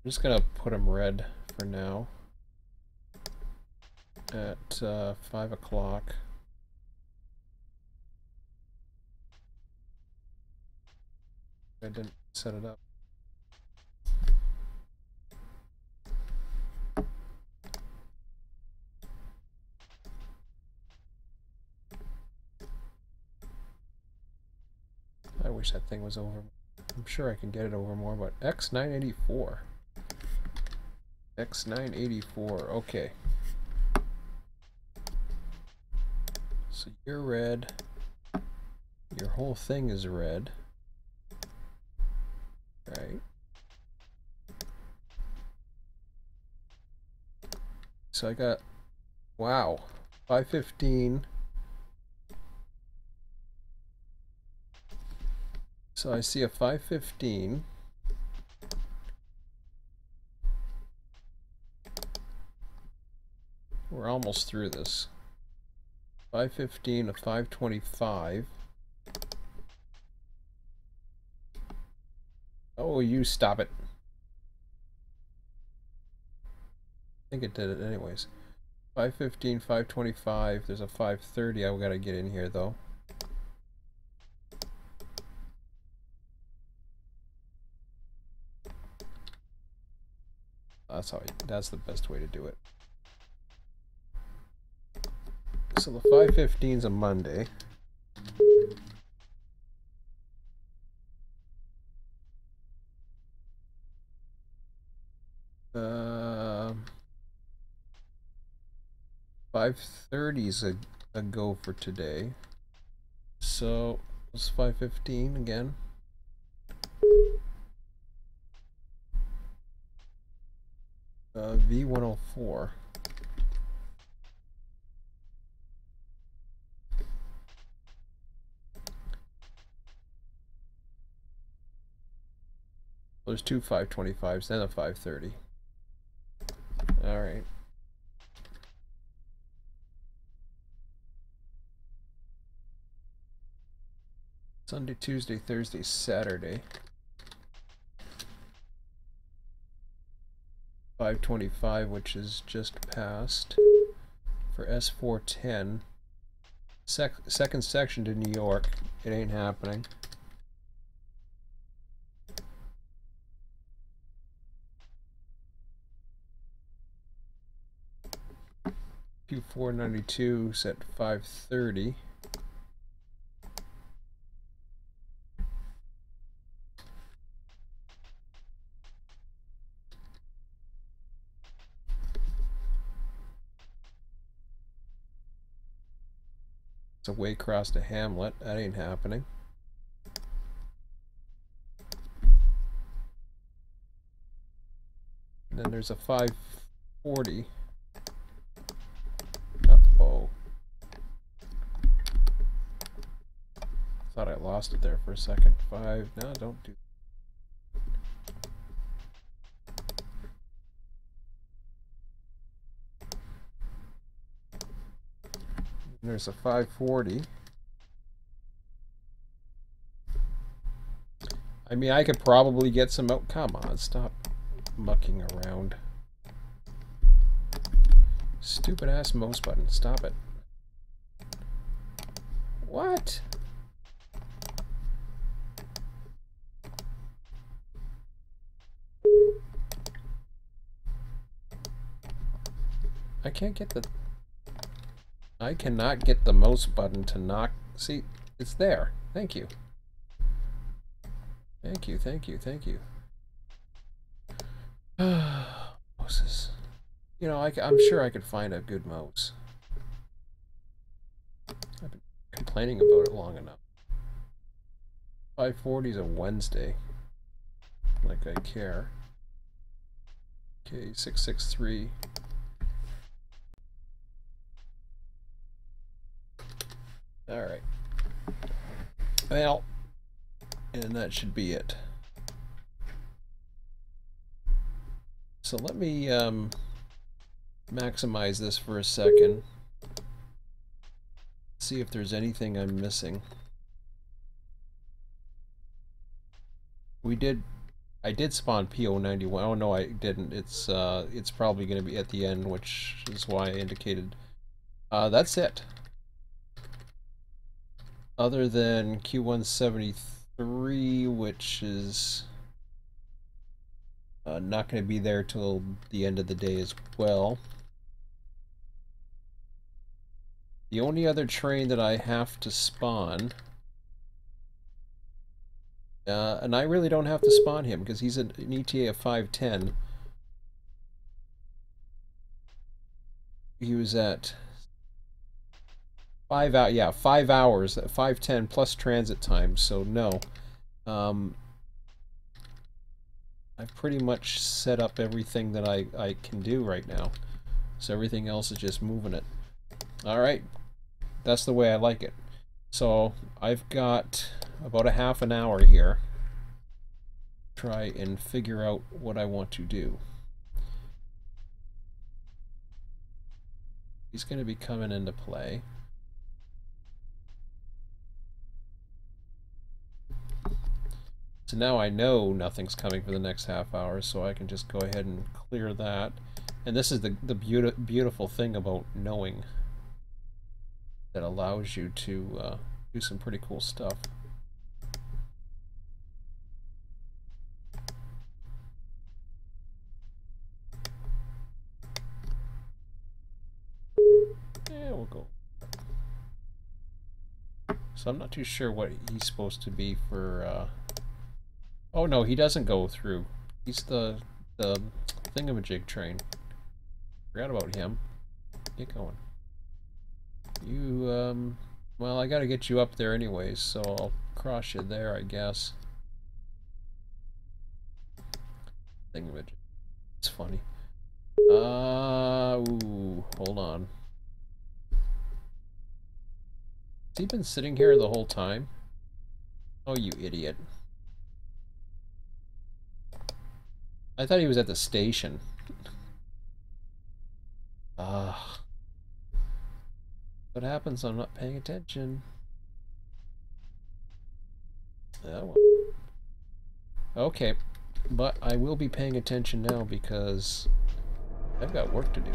[SPEAKER 1] I'm just gonna put them red for now. at 5 o'clock. I didn't set it up. I wish that thing was over. I'm sure I can get it over more, but X984. X984, okay. So you're red. Your whole thing is red. Right. So I got, wow, 515. So I see a 515. We're almost through this. 515, a 525. Oh, you stop it. I think it did it anyways. 515, 525. There's a 530 I've got to get in here though. That's the best way to do it. So the 515 is a Monday. Uh, 530 is a go for today. So it's 515 again. V104. There's two 525s, then a 530. Alright. Sunday, Tuesday, Thursday, Saturday. 525, which is just passed for S410. Second section to New York. It ain't happening. Q492 set 530. It's a Waycross to Hamlet. That ain't happening. And then there's a 540. Uh-oh. Thought I lost it there for a second. No, don't do. And there's a 540. I mean, I could probably get some out. Come on, stop mucking around. Stupid ass mouse button. Stop it. What? I can't get the... I cannot get the mouse button to knock... See, it's there. Thank you. Thank you, thank you, thank you. Moses. You know, I'm sure I could find a good mouse. I've been complaining about it long enough. 540 is a Wednesday. Like I care. Okay, 663. Alright. Well, and that should be it. So let me maximize this for a second. See if there's anything I'm missing. We did I did spawn PO91. Oh no, I didn't. It's probably going to be at the end, which is why I indicated. That's it. Other than Q173, which is not going to be there till the end of the day as well. The only other train that I have to spawn, and I really don't have to spawn him because he's an ETA of 510. He was at 5 hours, 510 plus transit time. So no, I've pretty much set up everything that I can do right now. So everything else is just moving it. All right, that's the way I like it. So I've got about a half an hour here. Try and figure out what I want to do. He's going to be coming into play. So now I know nothing's coming for the next half hour, so I can just go ahead and clear that. And this is the beautiful thing about knowing, that allows you to do some pretty cool stuff. Yeah, we'll go. So I'm not too sure what he's supposed to be for. Oh no, he doesn't go through. He's the thingamajig train. Forgot about him. Get going. You well, I gotta get you up there anyways, so I'll cross you there, I guess. Thingamajig. It's funny. Ooh, hold on. Has he been sitting here the whole time? Oh, you idiot. I thought he was at the station. Ah. What happens? I'm not paying attention. Oh, well. Okay, but I will be paying attention now because I've got work to do.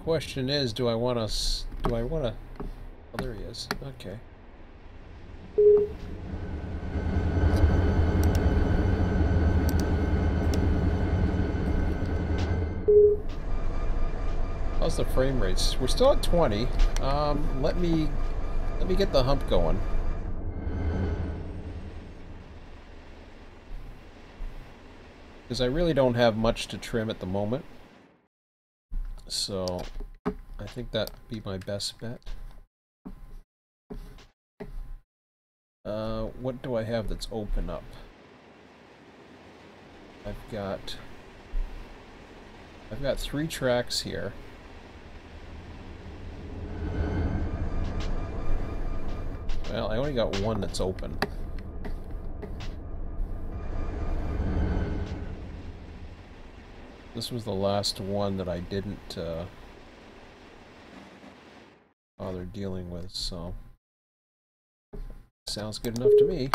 [SPEAKER 1] Question is, do I want to... Oh, there he is. Okay. How's the frame rates? We're still at 20. Let me get the hump going. Because I really don't have much to trim at the moment. So I think that'd be my best bet. What do I have that's open up? I've got 3 tracks here. Well, I only got 1 that's open. This was the last one that I didn't bother dealing with, so sounds good enough to me.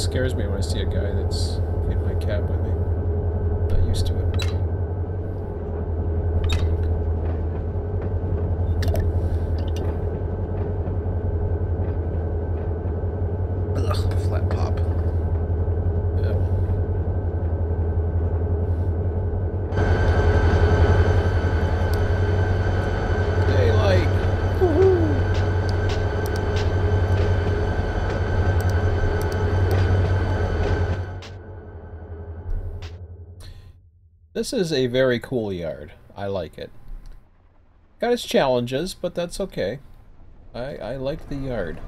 [SPEAKER 1] scares me when I see a guy that's in my cab with me. Not used to it. Ugh, flat pop. Yeah. Daylight. Woohoo! This is a very cool yard. I like it. Got its challenges, but that's okay. I like the yard.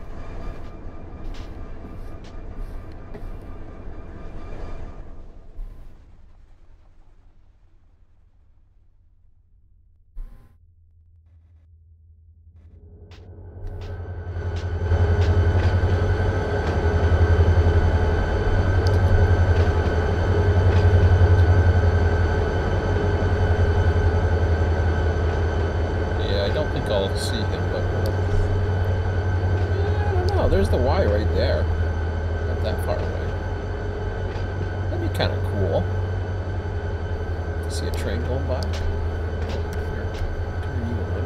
[SPEAKER 1] See him, but I don't know. There's the Y right there. Not that far away. That'd be kind of cool. See a train going by. Here, turn you on.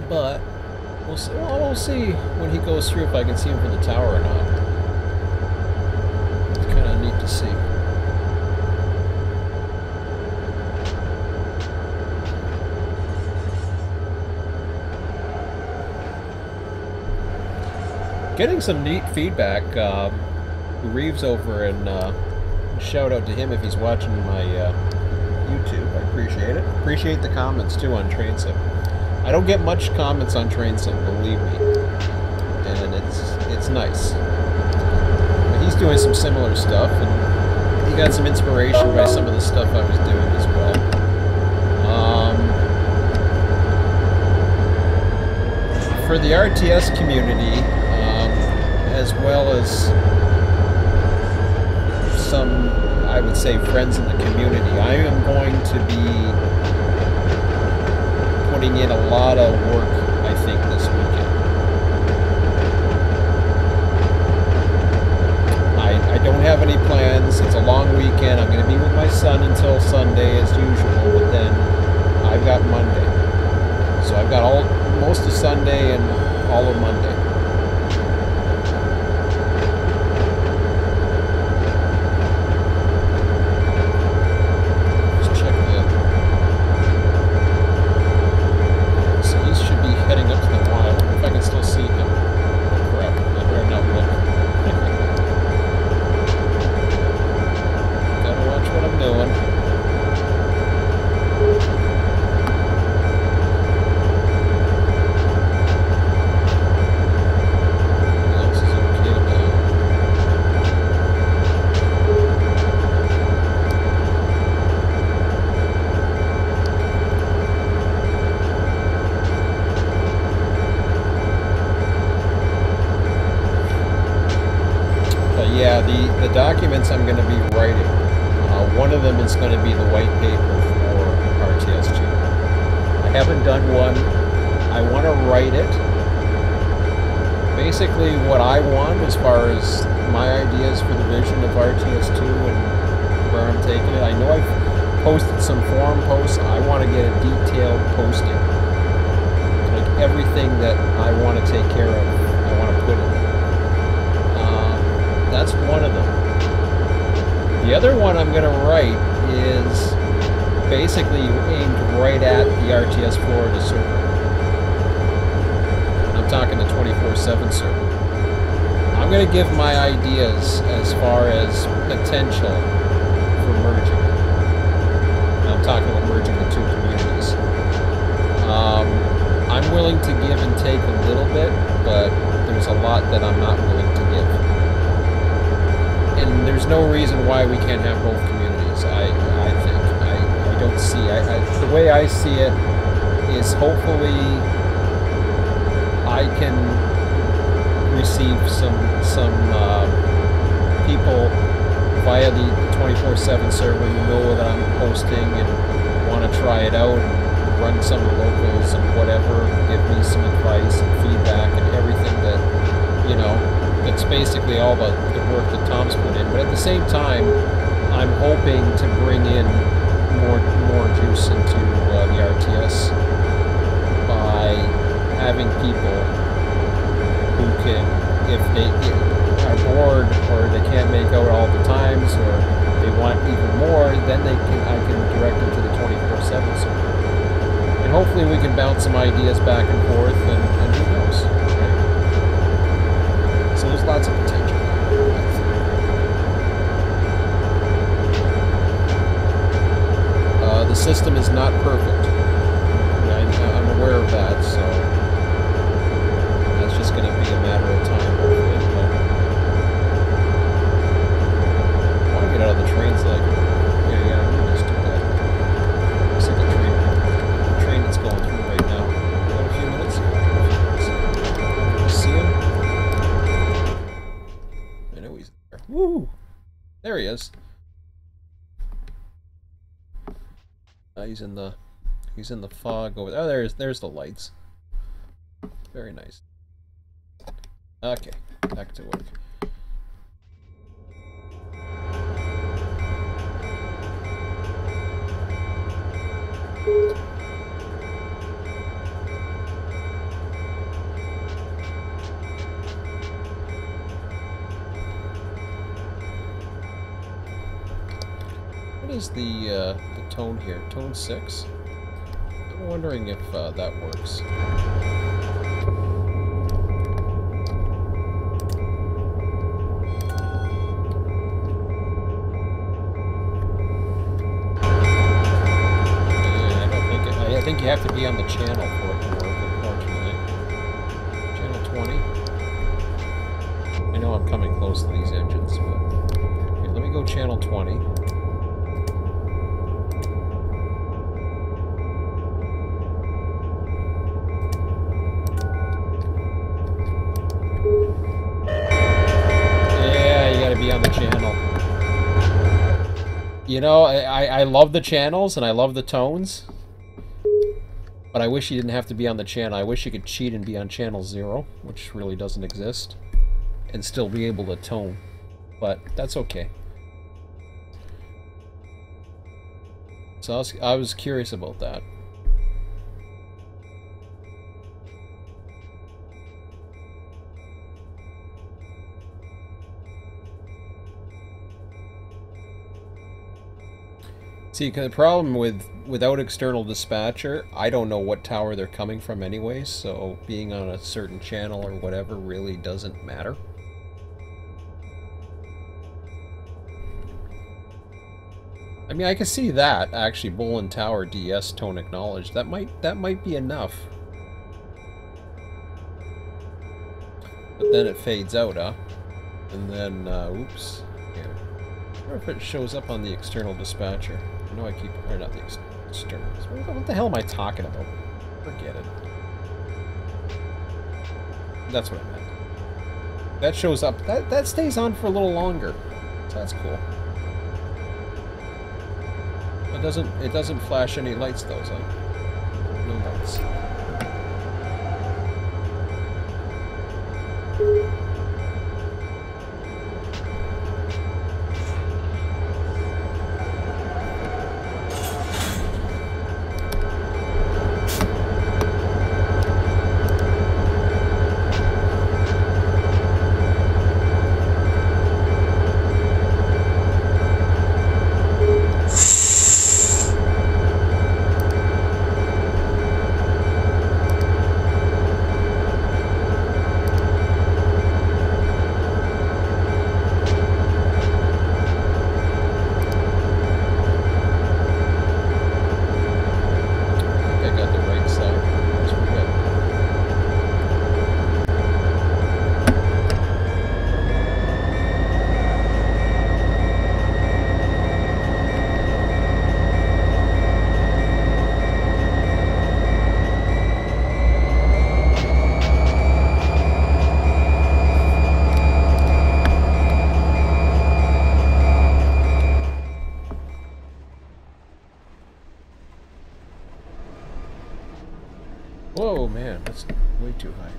[SPEAKER 1] But we'll see. Well, we'll see when he goes through if I can see him from the tower or not. Neat to see. Getting some neat feedback. Reeves over and shout out to him if he's watching my YouTube. I appreciate it. Appreciate the comments too on Train Sim. I don't get much comments on Train Sim, believe me, and it's nice. He's doing some similar stuff, and he got some inspiration by some of the stuff I was doing as well. For the RTS community, as well as some, I would say, friends in the community, I am going to be putting in a lot of work, I think, this weekend. I don't have any plans. It's a long weekend. I'm going to be with my son until Sunday as usual, but then I've got Monday. So I've got most of Sunday and all of Monday. Let's check so he should be heading up to the Y. I wonder if I can still see him. Oh crap, I better not look. What I'm doing. What else is okay now? But yeah, the documents I'm going to be writing. One of them is going to be the white paper for RTS2. I haven't done one. I want to write it. Basically what I want as far as my ideas for the vision of RTS2 and where I'm taking it. I know I've posted some forum posts. I want to get a detailed posting. Like everything that I want to take care of, I want to put in it. That's one of them. The other one I'm going to write is basically aimed right at the RTS Florida server. I'm talking the 24/7 server. I'm going to give my ideas as far as potential for merging. I'm talking about merging the two communities. I'm willing to give and take a little bit, but there's a lot that I'm not willing to give. And there's no reason why we can't have both communities, I think. I don't see... the way I see it is hopefully I can receive some people via the 24/7 server who know that I'm posting and want to try it out and run some of the locals and whatever, give me some advice and feedback and everything that, you know, that's basically all the work that Tom's put in. But at the same time, I'm hoping to bring in more juice into the RTS by having people who can, if they are bored or they can't make out all the times or they want even more, then I can direct them to the 24/7 server. And hopefully we can bounce some ideas back and forth, and who knows, right? So there's lots of potential. The system is not perfect. I'm aware of that, so that's just going to be a matter of time, hopefully. I want to get out of the trains like, yeah, I'm going to just do that. See the train that's going through right now. Got a few minutes? You see him? I know he's there. Woo! There he is. He's in the fog over there. Oh, there's the lights. Very nice. Okay, back to work. What is the tone here? Tone 6? I'm wondering if that works. I think you have to be on the channel for it to work, unfortunately. Channel 20. I know I'm coming close to these engines, but... Okay, let me go channel 20. You know, I love the channels and I love the tones, but I wish you didn't have to be on the channel. I wish you could cheat and be on channel 0, which really doesn't exist, and still be able to tone, but that's okay. So I was curious about that. See, the problem without external dispatcher, I don't know what tower they're coming from anyway, so being on a certain channel or whatever really doesn't matter. I mean, I can see that, actually, Bullen Tower DS tone acknowledged. That might be enough. But then it fades out, huh? And then, oops, here. I wonder if it shows up on the external dispatcher. I know I keep... Or not the external... What the hell am I talking about? Forget it. That's what I meant. That shows up... That stays on for a little longer. So that's cool. It doesn't flash any lights though, so... No lights. Whoa, man, that's way too high.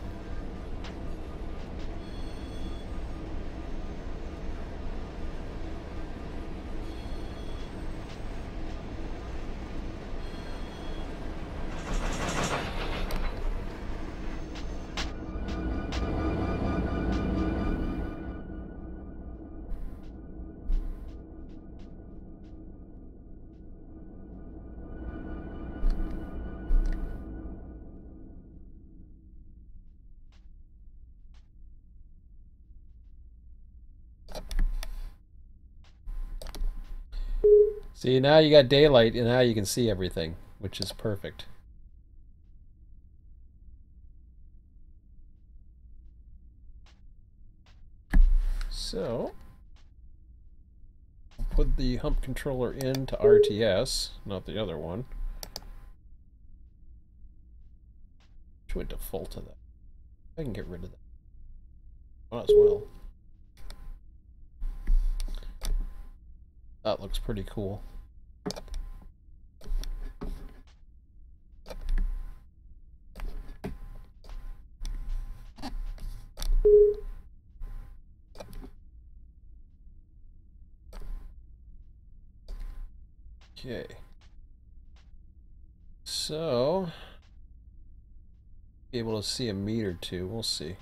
[SPEAKER 1] See, now you got daylight, and now you can see everything, which is perfect. So, I'll put the hump controller into RTS, not the other one. Which would default to that. I can get rid of that. Might as well. That looks pretty cool. Okay. So, be able to see a meter or two. We'll see.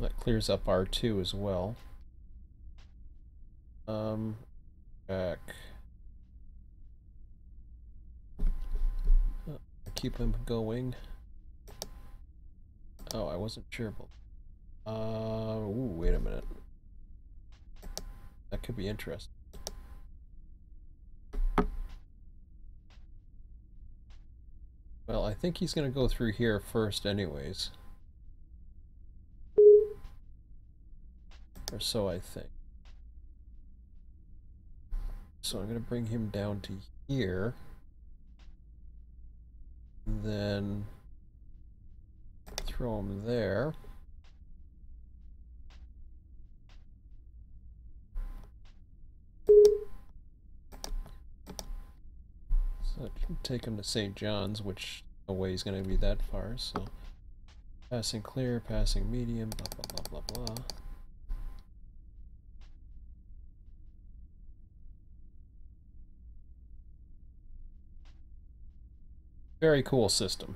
[SPEAKER 1] That clears up R2 as well. Back. Keep him going. Oh, I wasn't sure about. Ooh, wait a minute. That could be interesting. Well, I think he's gonna go through here first anyways. Or so I think. So I'm gonna bring him down to here. Then throw him there. So take him to St. John's, which no way he's going to be that far. So passing clear, passing medium, blah blah blah blah blah. Very cool system.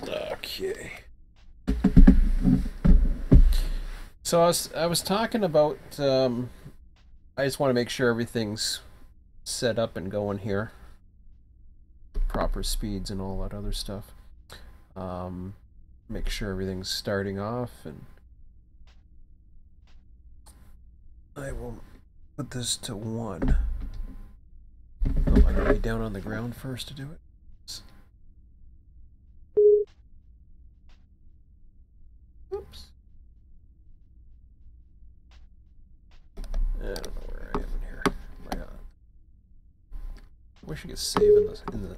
[SPEAKER 1] Okay. So I was talking about I just want to make sure everything's set up and going here. Proper speeds and all that other stuff. Make sure everything's starting off, and I will put this to 1. Oh, I gotta be down on the ground first to do it. Oops. I don't know where I am in here. My God. I wish you could save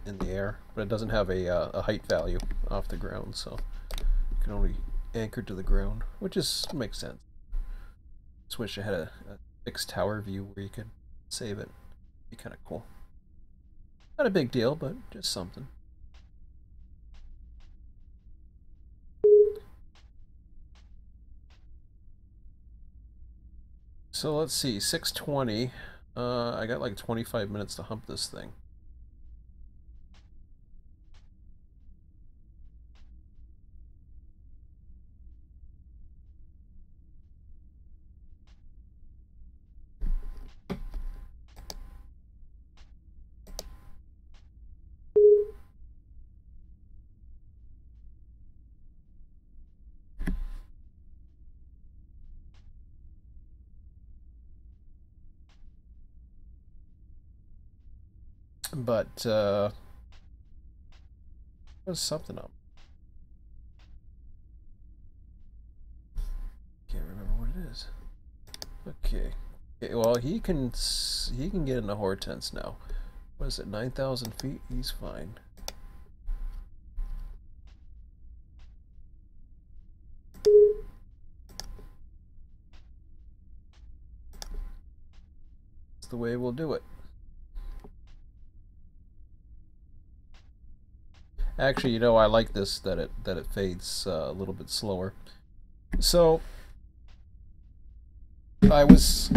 [SPEAKER 1] in the air, but it doesn't have a height value off the ground, so you can only anchor to the ground, which makes sense. Just wish I had a fixed tower view where you could save it. Be kind of cool. Not a big deal, but just something. So let's see, 6:20. I got like 25 minutes to hump this thing. But there's something up. Can't remember what it is. Okay. Okay, well, he can get into Hortense now. What is it, 9,000 feet? He's fine. the way we'll do it. Actually, you know, I like this that it fades a little bit slower. So I was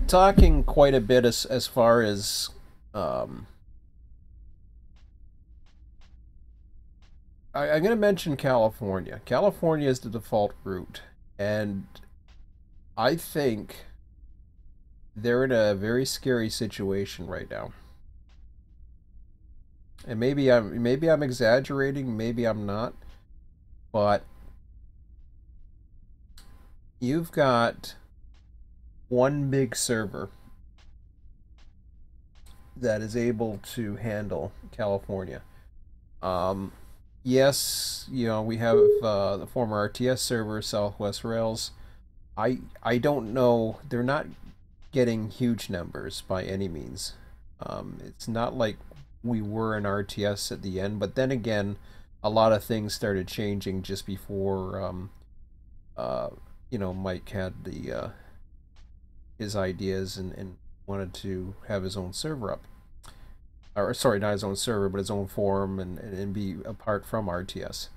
[SPEAKER 1] talking quite a bit as far as I'm going to mention California. California is the default route, and I think they're in a very scary situation right now. And maybe I'm exaggerating, maybe I'm not, but you've got one big server that is able to handle California. Yes, you know, we have the former RTS server, Southwest Rails. I don't know. They're not getting huge numbers by any means. It's not like we were in RTS at the end, but then again, a lot of things started changing just before you know, Mike had the his ideas and wanted to have his own server up. Or sorry, not his own server, but his own forum and be apart from RTS.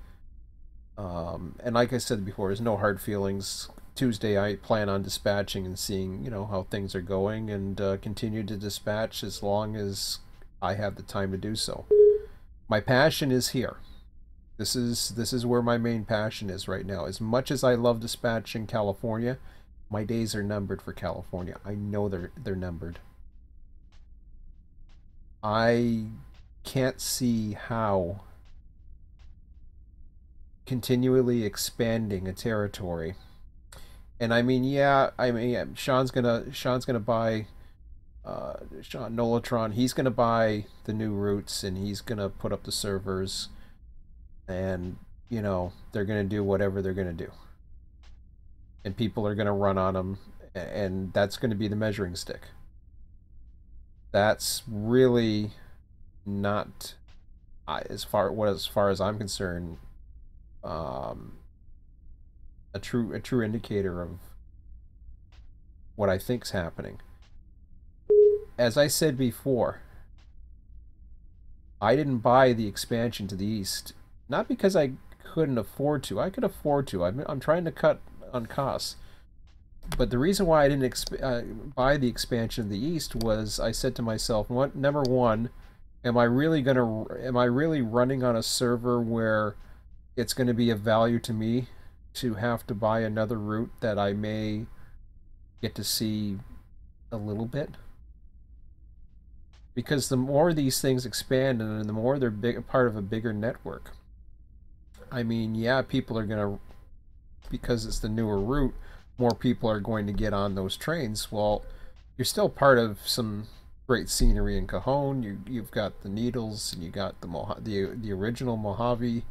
[SPEAKER 1] And like I said before, there's no hard feelings. Tuesday, I plan on dispatching and seeing, you know, how things are going, and continue to dispatch as long as I have the time to do so. My passion is here. This is where my main passion is right now. As much as I love dispatching California, my days are numbered for California. I know they're numbered. I can't see how continually expanding a territory. And I mean, yeah, I mean, Sean's gonna buy Sean Nolatron. He's gonna buy the new routes, and he's gonna put up the servers, and you know, they're gonna do whatever they're gonna do, and people are gonna run on them, and that's gonna be the measuring stick. That's really not, as far as I'm concerned, a true indicator of what I think's happening. As I said before, I didn't buy the expansion to the east, not because I couldn't afford to. I could afford to. I'm trying to cut on costs. But the reason why I didn't buy the expansion of the east was I said to myself, number one, am I really running on a server where it's going to be of value to me to have to buy another route that I may get to see a little bit? Because the more these things expand and the more they're part of a bigger network. I mean, yeah, people are going to, because it's the newer route, more people are going to get on those trains. Well, you're still part of some great scenery in Cajon. You've got the Needles, and you got the original Mojave.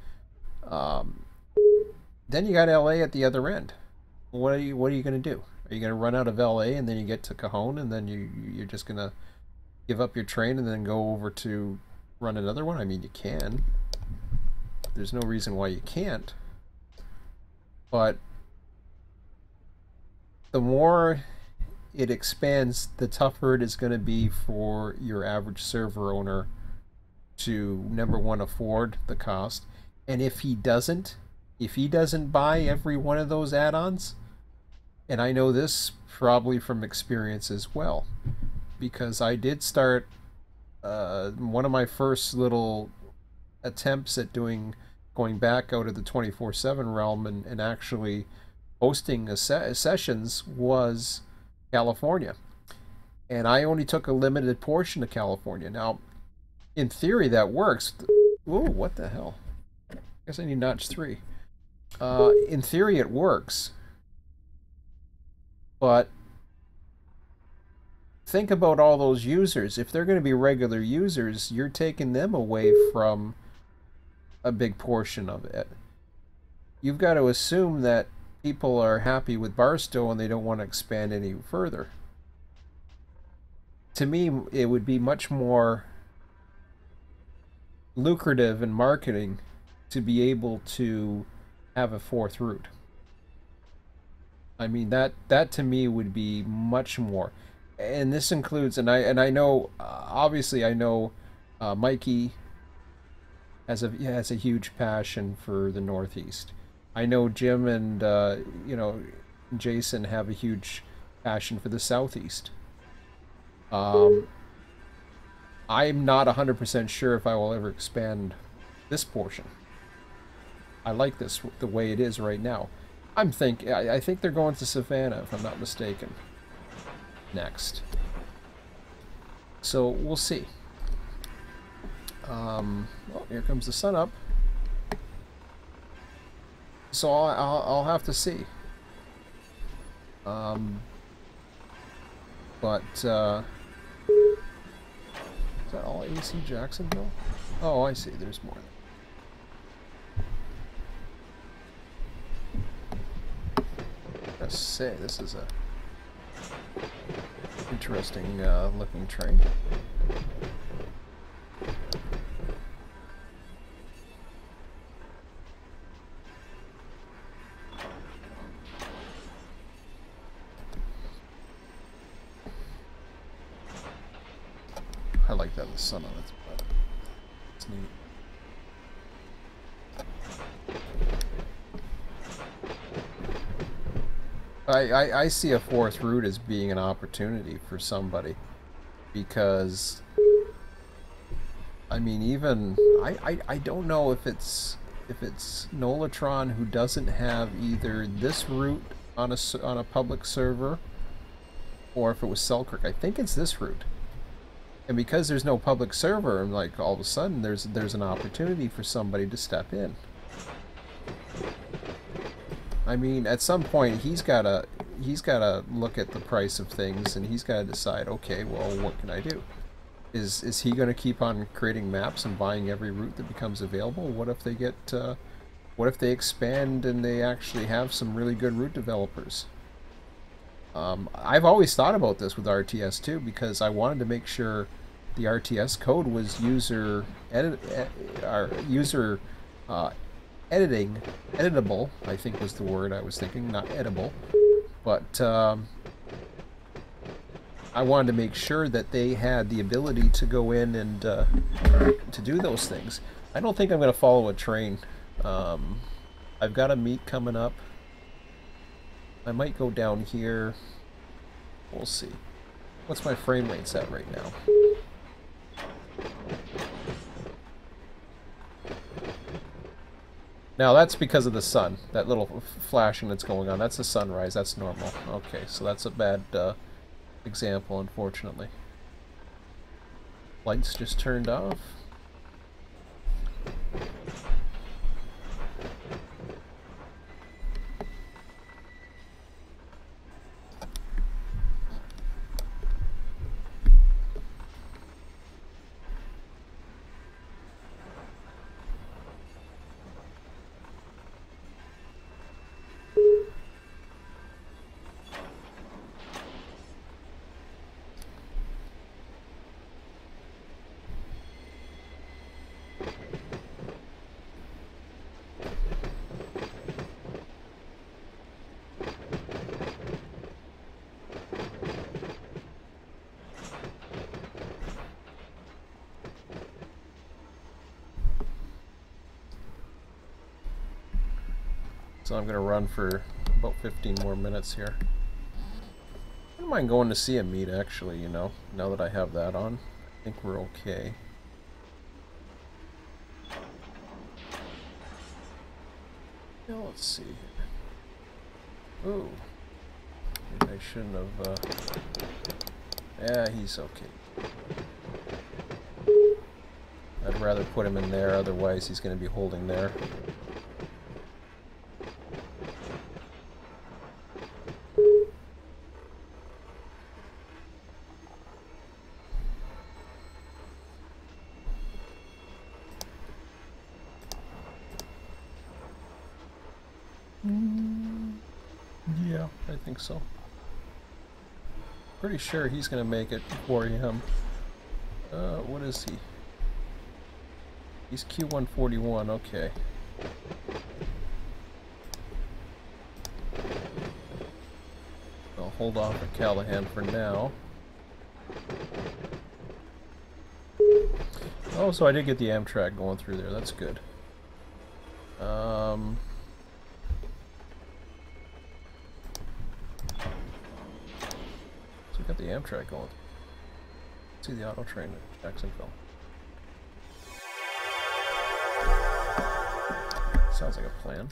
[SPEAKER 1] Then you got LA at the other end. What are you going to do? Are you going to run out of LA and then you get to Cajon, and then you're just going to give up your train and then go over to run another one? I mean, you can. There's no reason why you can't. But the more it expands, the tougher it is going to be for your average server owner to, number one, afford the cost. And if he doesn't buy every one of those add-ons, and I know this probably from experience as well, because I did start one of my first little attempts at going back out of the 24/7 realm and actually hosting sessions was California. And I only took a limited portion of California. Now, in theory, that works. Ooh, what the hell? I guess I need notch 3. In theory, it works. But think about all those users. If they're going to be regular users, you're taking them away from a big portion of it. You've got to assume that people are happy with Barstow and they don't want to expand any further. To me, it would be much more lucrative in marketing to be able to have a fourth route. I mean, that to me would be much more. and this includes, and I know, obviously I know, Mikey has a huge passion for the Northeast. I know Jim and Jason have a huge passion for the Southeast. Um, I'm not 100% sure if I will ever expand this portion. I like this the way it is right now. I think they're going to Savannah, if I'm not mistaken, next. So we'll see. Well, here comes the sun up. So I'll have to see. But is that all AC Jacksonville? Oh, I see. There's more. Let's say this is a interesting looking train. I like that with the sun on it, but it's neat. I see a fourth route as being an opportunity for somebody, because I mean, even I don't know if it's Nolatron who doesn't have either this route on a public server, or if it was Selkirk. I think it's this route. And because there's no public server, and like all of a sudden there's an opportunity for somebody to step in. I mean, at some point he's gotta look at the price of things, and he's gotta decide, okay, well, what can I do? Is he gonna keep on creating maps and buying every route that becomes available? What if they get what if they expand and they actually have some really good route developers? I've always thought about this with RTS too, because I wanted to make sure the RTS code was editable, I think was the word I was thinking, not edible. But I wanted to make sure that they had the ability to go in and to do those things. I don't think I'm going to follow a train. I've got a meet coming up. I might go down here. We'll see. What's my frame rate set right now? Now that's because of the sun. That little flashing that's going on. That's the sunrise. That's normal. Okay, so that's a bad example, unfortunately. Lights just turned off. So I'm going to run for about 15 more minutes here. I don't mind going to see a meet, actually, you know, now that I have that on. I think we're okay. Now let's see here. Ooh. Maybe I shouldn't have, yeah, he's okay. I'd rather put him in there, otherwise he's going to be holding there. Yeah, I think so. Pretty sure he's gonna make it before him. What is he? He's Q141, okay. I'll hold off at Callahan for now. Oh, so I did get the Amtrak going through there. That's good. So we got the Amtrak going. See the auto train at Jacksonville. Sounds like a plan.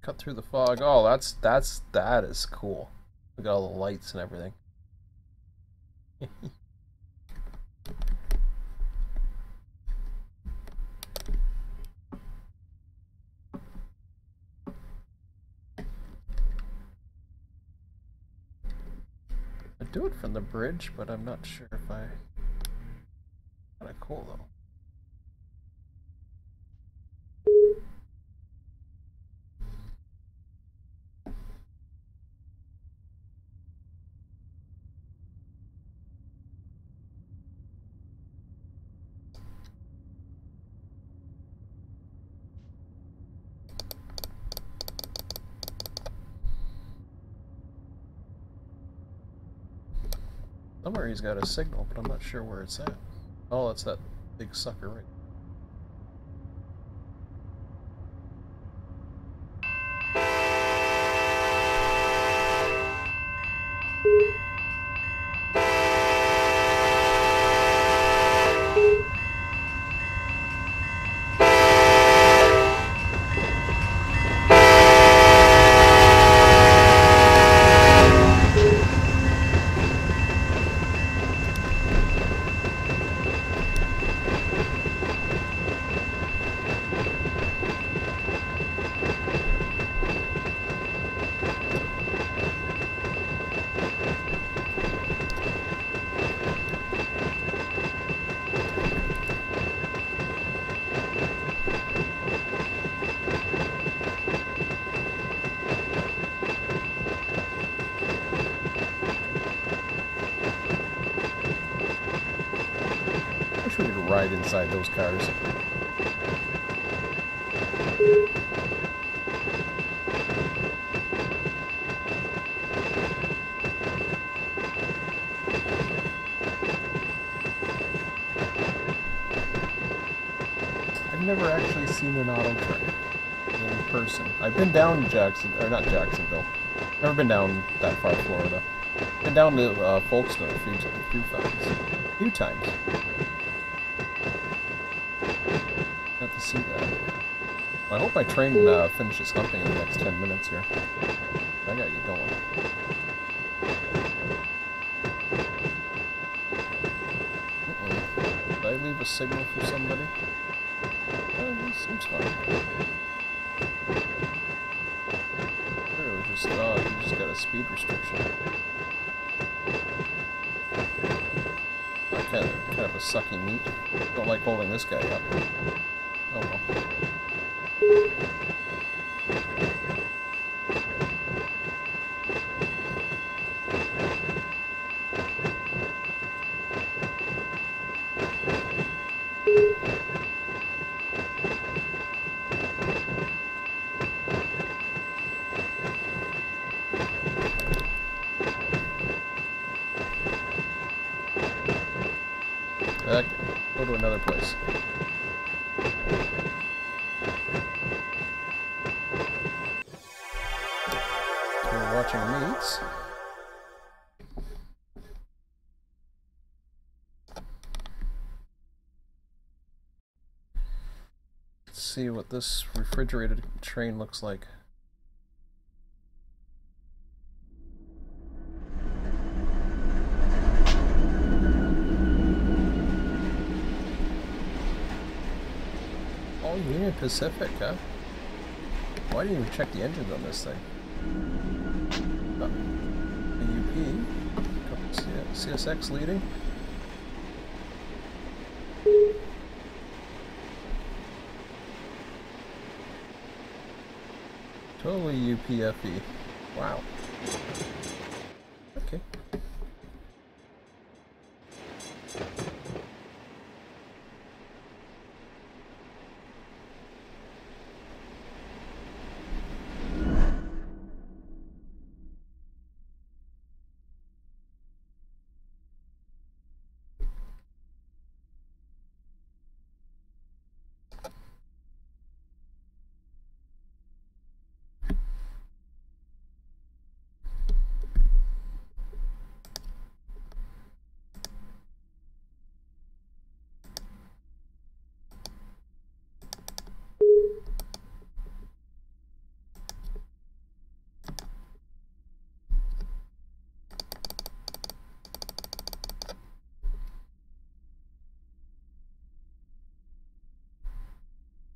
[SPEAKER 1] Cut through the fog. Oh, that is cool. We got all the lights and everything. I do it from the bridge, but I'm not sure if I. Kind of cool though. Somewhere he's got a signal, but I'm not sure where it's at. Oh, that's that big sucker right. Ride inside those cars. I've never actually seen an auto train in person. I've been down not Jacksonville. Never been down that far, Florida. Been down to Folkestone a few times. Have to see that. I hope my train finishes humping in the next 10 minutes here. I got you going. Did I leave a signal for somebody? This seems fine. Sure, it was just, you just got a speed restriction. Kind of a sucky meat. Don't like holding this guy up. Oh well. Go to another place. We're watching meats. Let's see what this refrigerated train looks like. Oh, Union Pacific, huh? Why didn't you even check the engines on this thing? UP, CSX leading. Totally UPFE. Wow. Okay.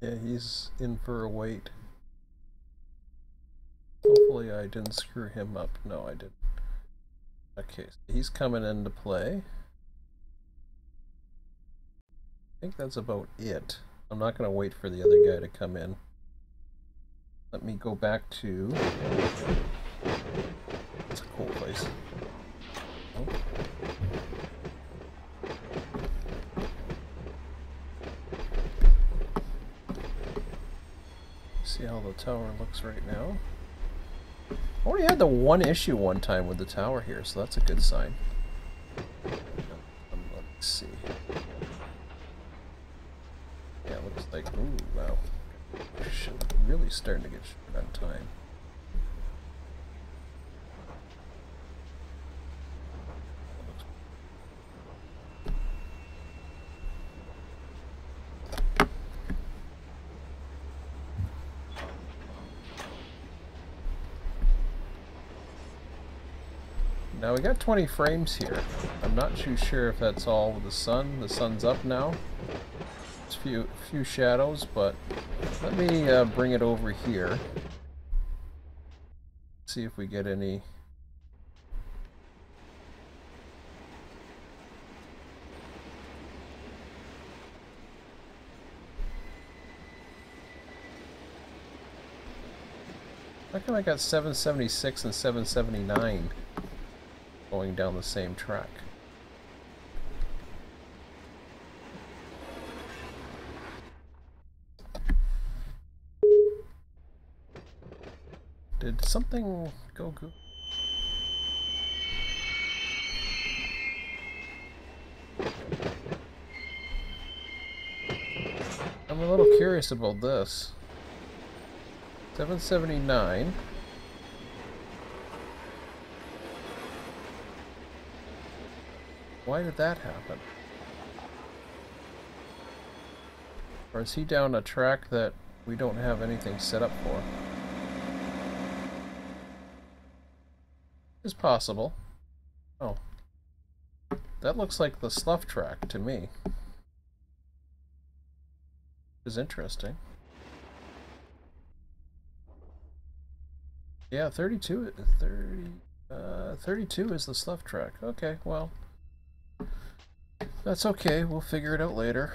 [SPEAKER 1] Yeah, he's in for a wait. Hopefully I didn't screw him up. No, I didn't. Okay, so he's coming into play. I think that's about it. I'm not going to wait for the other guy to come in. Let me go back to... It's a cool place. Oh. See how the tower looks right now. I only had the one issue one time with the tower here, so that's a good sign. Let's see. Yeah, it looks like, ooh, wow. Really starting to get short on time. Now we got 20 frames here. I'm not too sure if that's all with the sun. The sun's up now. There's a few shadows, but let me bring it over here. See if we get any. How come I got 776 and 779 going down the same track? Did something go good? I'm a little curious about this. 779. Why did that happen? Or is he down a track that we don't have anything set up for? It's possible. Oh. That looks like the slough track to me. Is interesting. Yeah, 32 is the slough track. Okay, well. That's okay, we'll figure it out later.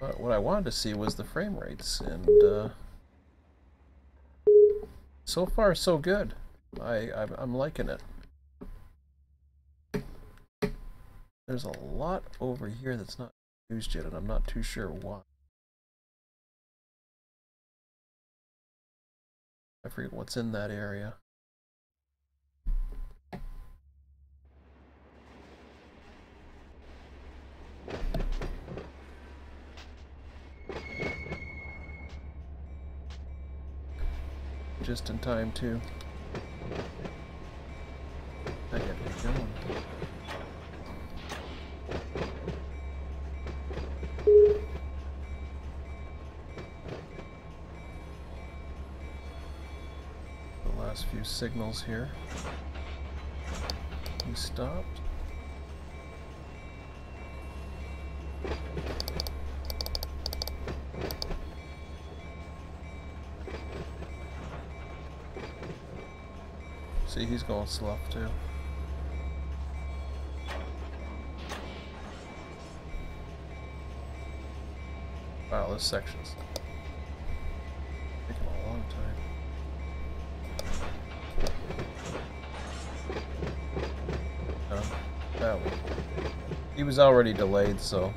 [SPEAKER 1] But what I wanted to see was the frame rates, and so far so good. I'm liking it. There's a lot over here that's not used yet, and I'm not too sure why. I forget what's in that area. Just in time too. I gotta get going. The last few signals here. We stopped. See, he's going slough too. Wow, this section's taking a long time. That one. He was already delayed, so.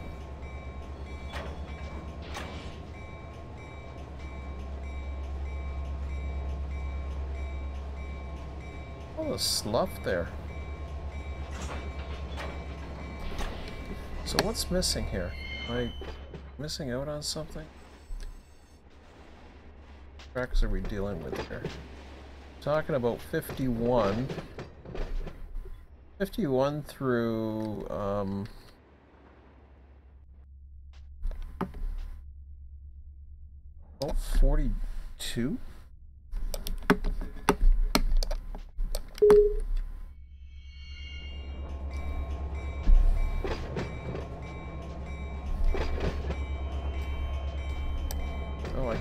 [SPEAKER 1] Oh, a slough there. So what's missing here? Am I missing out on something? What tracks are we dealing with here? Talking about 51. 51 through, oh, 42?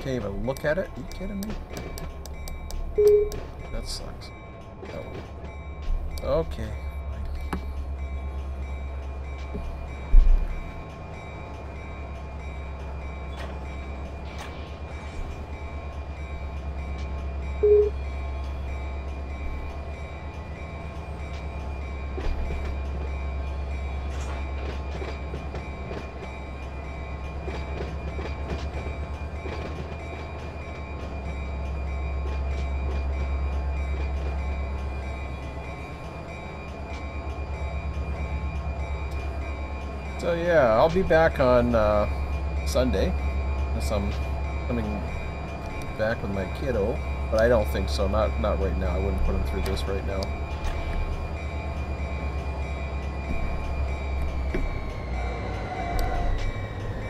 [SPEAKER 1] can't even look at it. Are you kidding me? That sucks. Oh. Okay. So yeah, I'll be back on Sunday, unless I'm coming back with my kiddo, but I don't think so. Not right now. I wouldn't put him through this right now.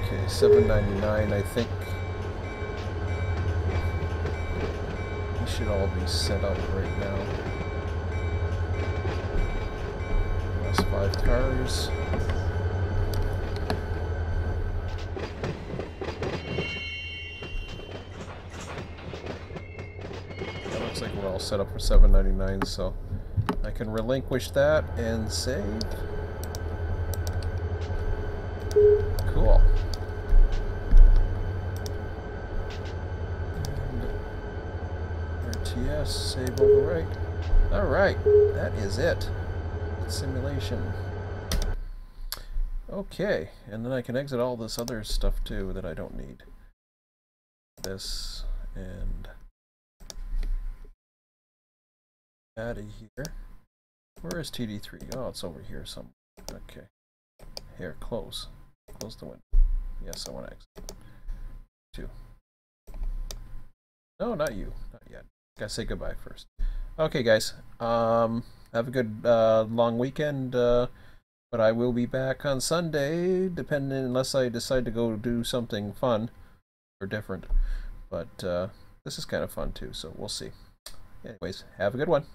[SPEAKER 1] Okay, $7.99. I think we should all be set up right now. Last 5 cars. Like we're all set up for $7.99, so I can relinquish that and save. Cool. And RTS, save overwrite. Alright, that is it. Simulation. Okay, and then I can exit all this other stuff too that I don't need. This and out of here. Where is TD3? Oh, it's over here somewhere. Okay. Here, close. Close the window. Yes, I want to exit. 2. No, not you. Not yet. Gotta say goodbye first. Okay, guys. Have a good long weekend. But I will be back on Sunday, depending, unless I decide to go do something fun or different. But this is kind of fun too, so we'll see. Anyways, have a good one.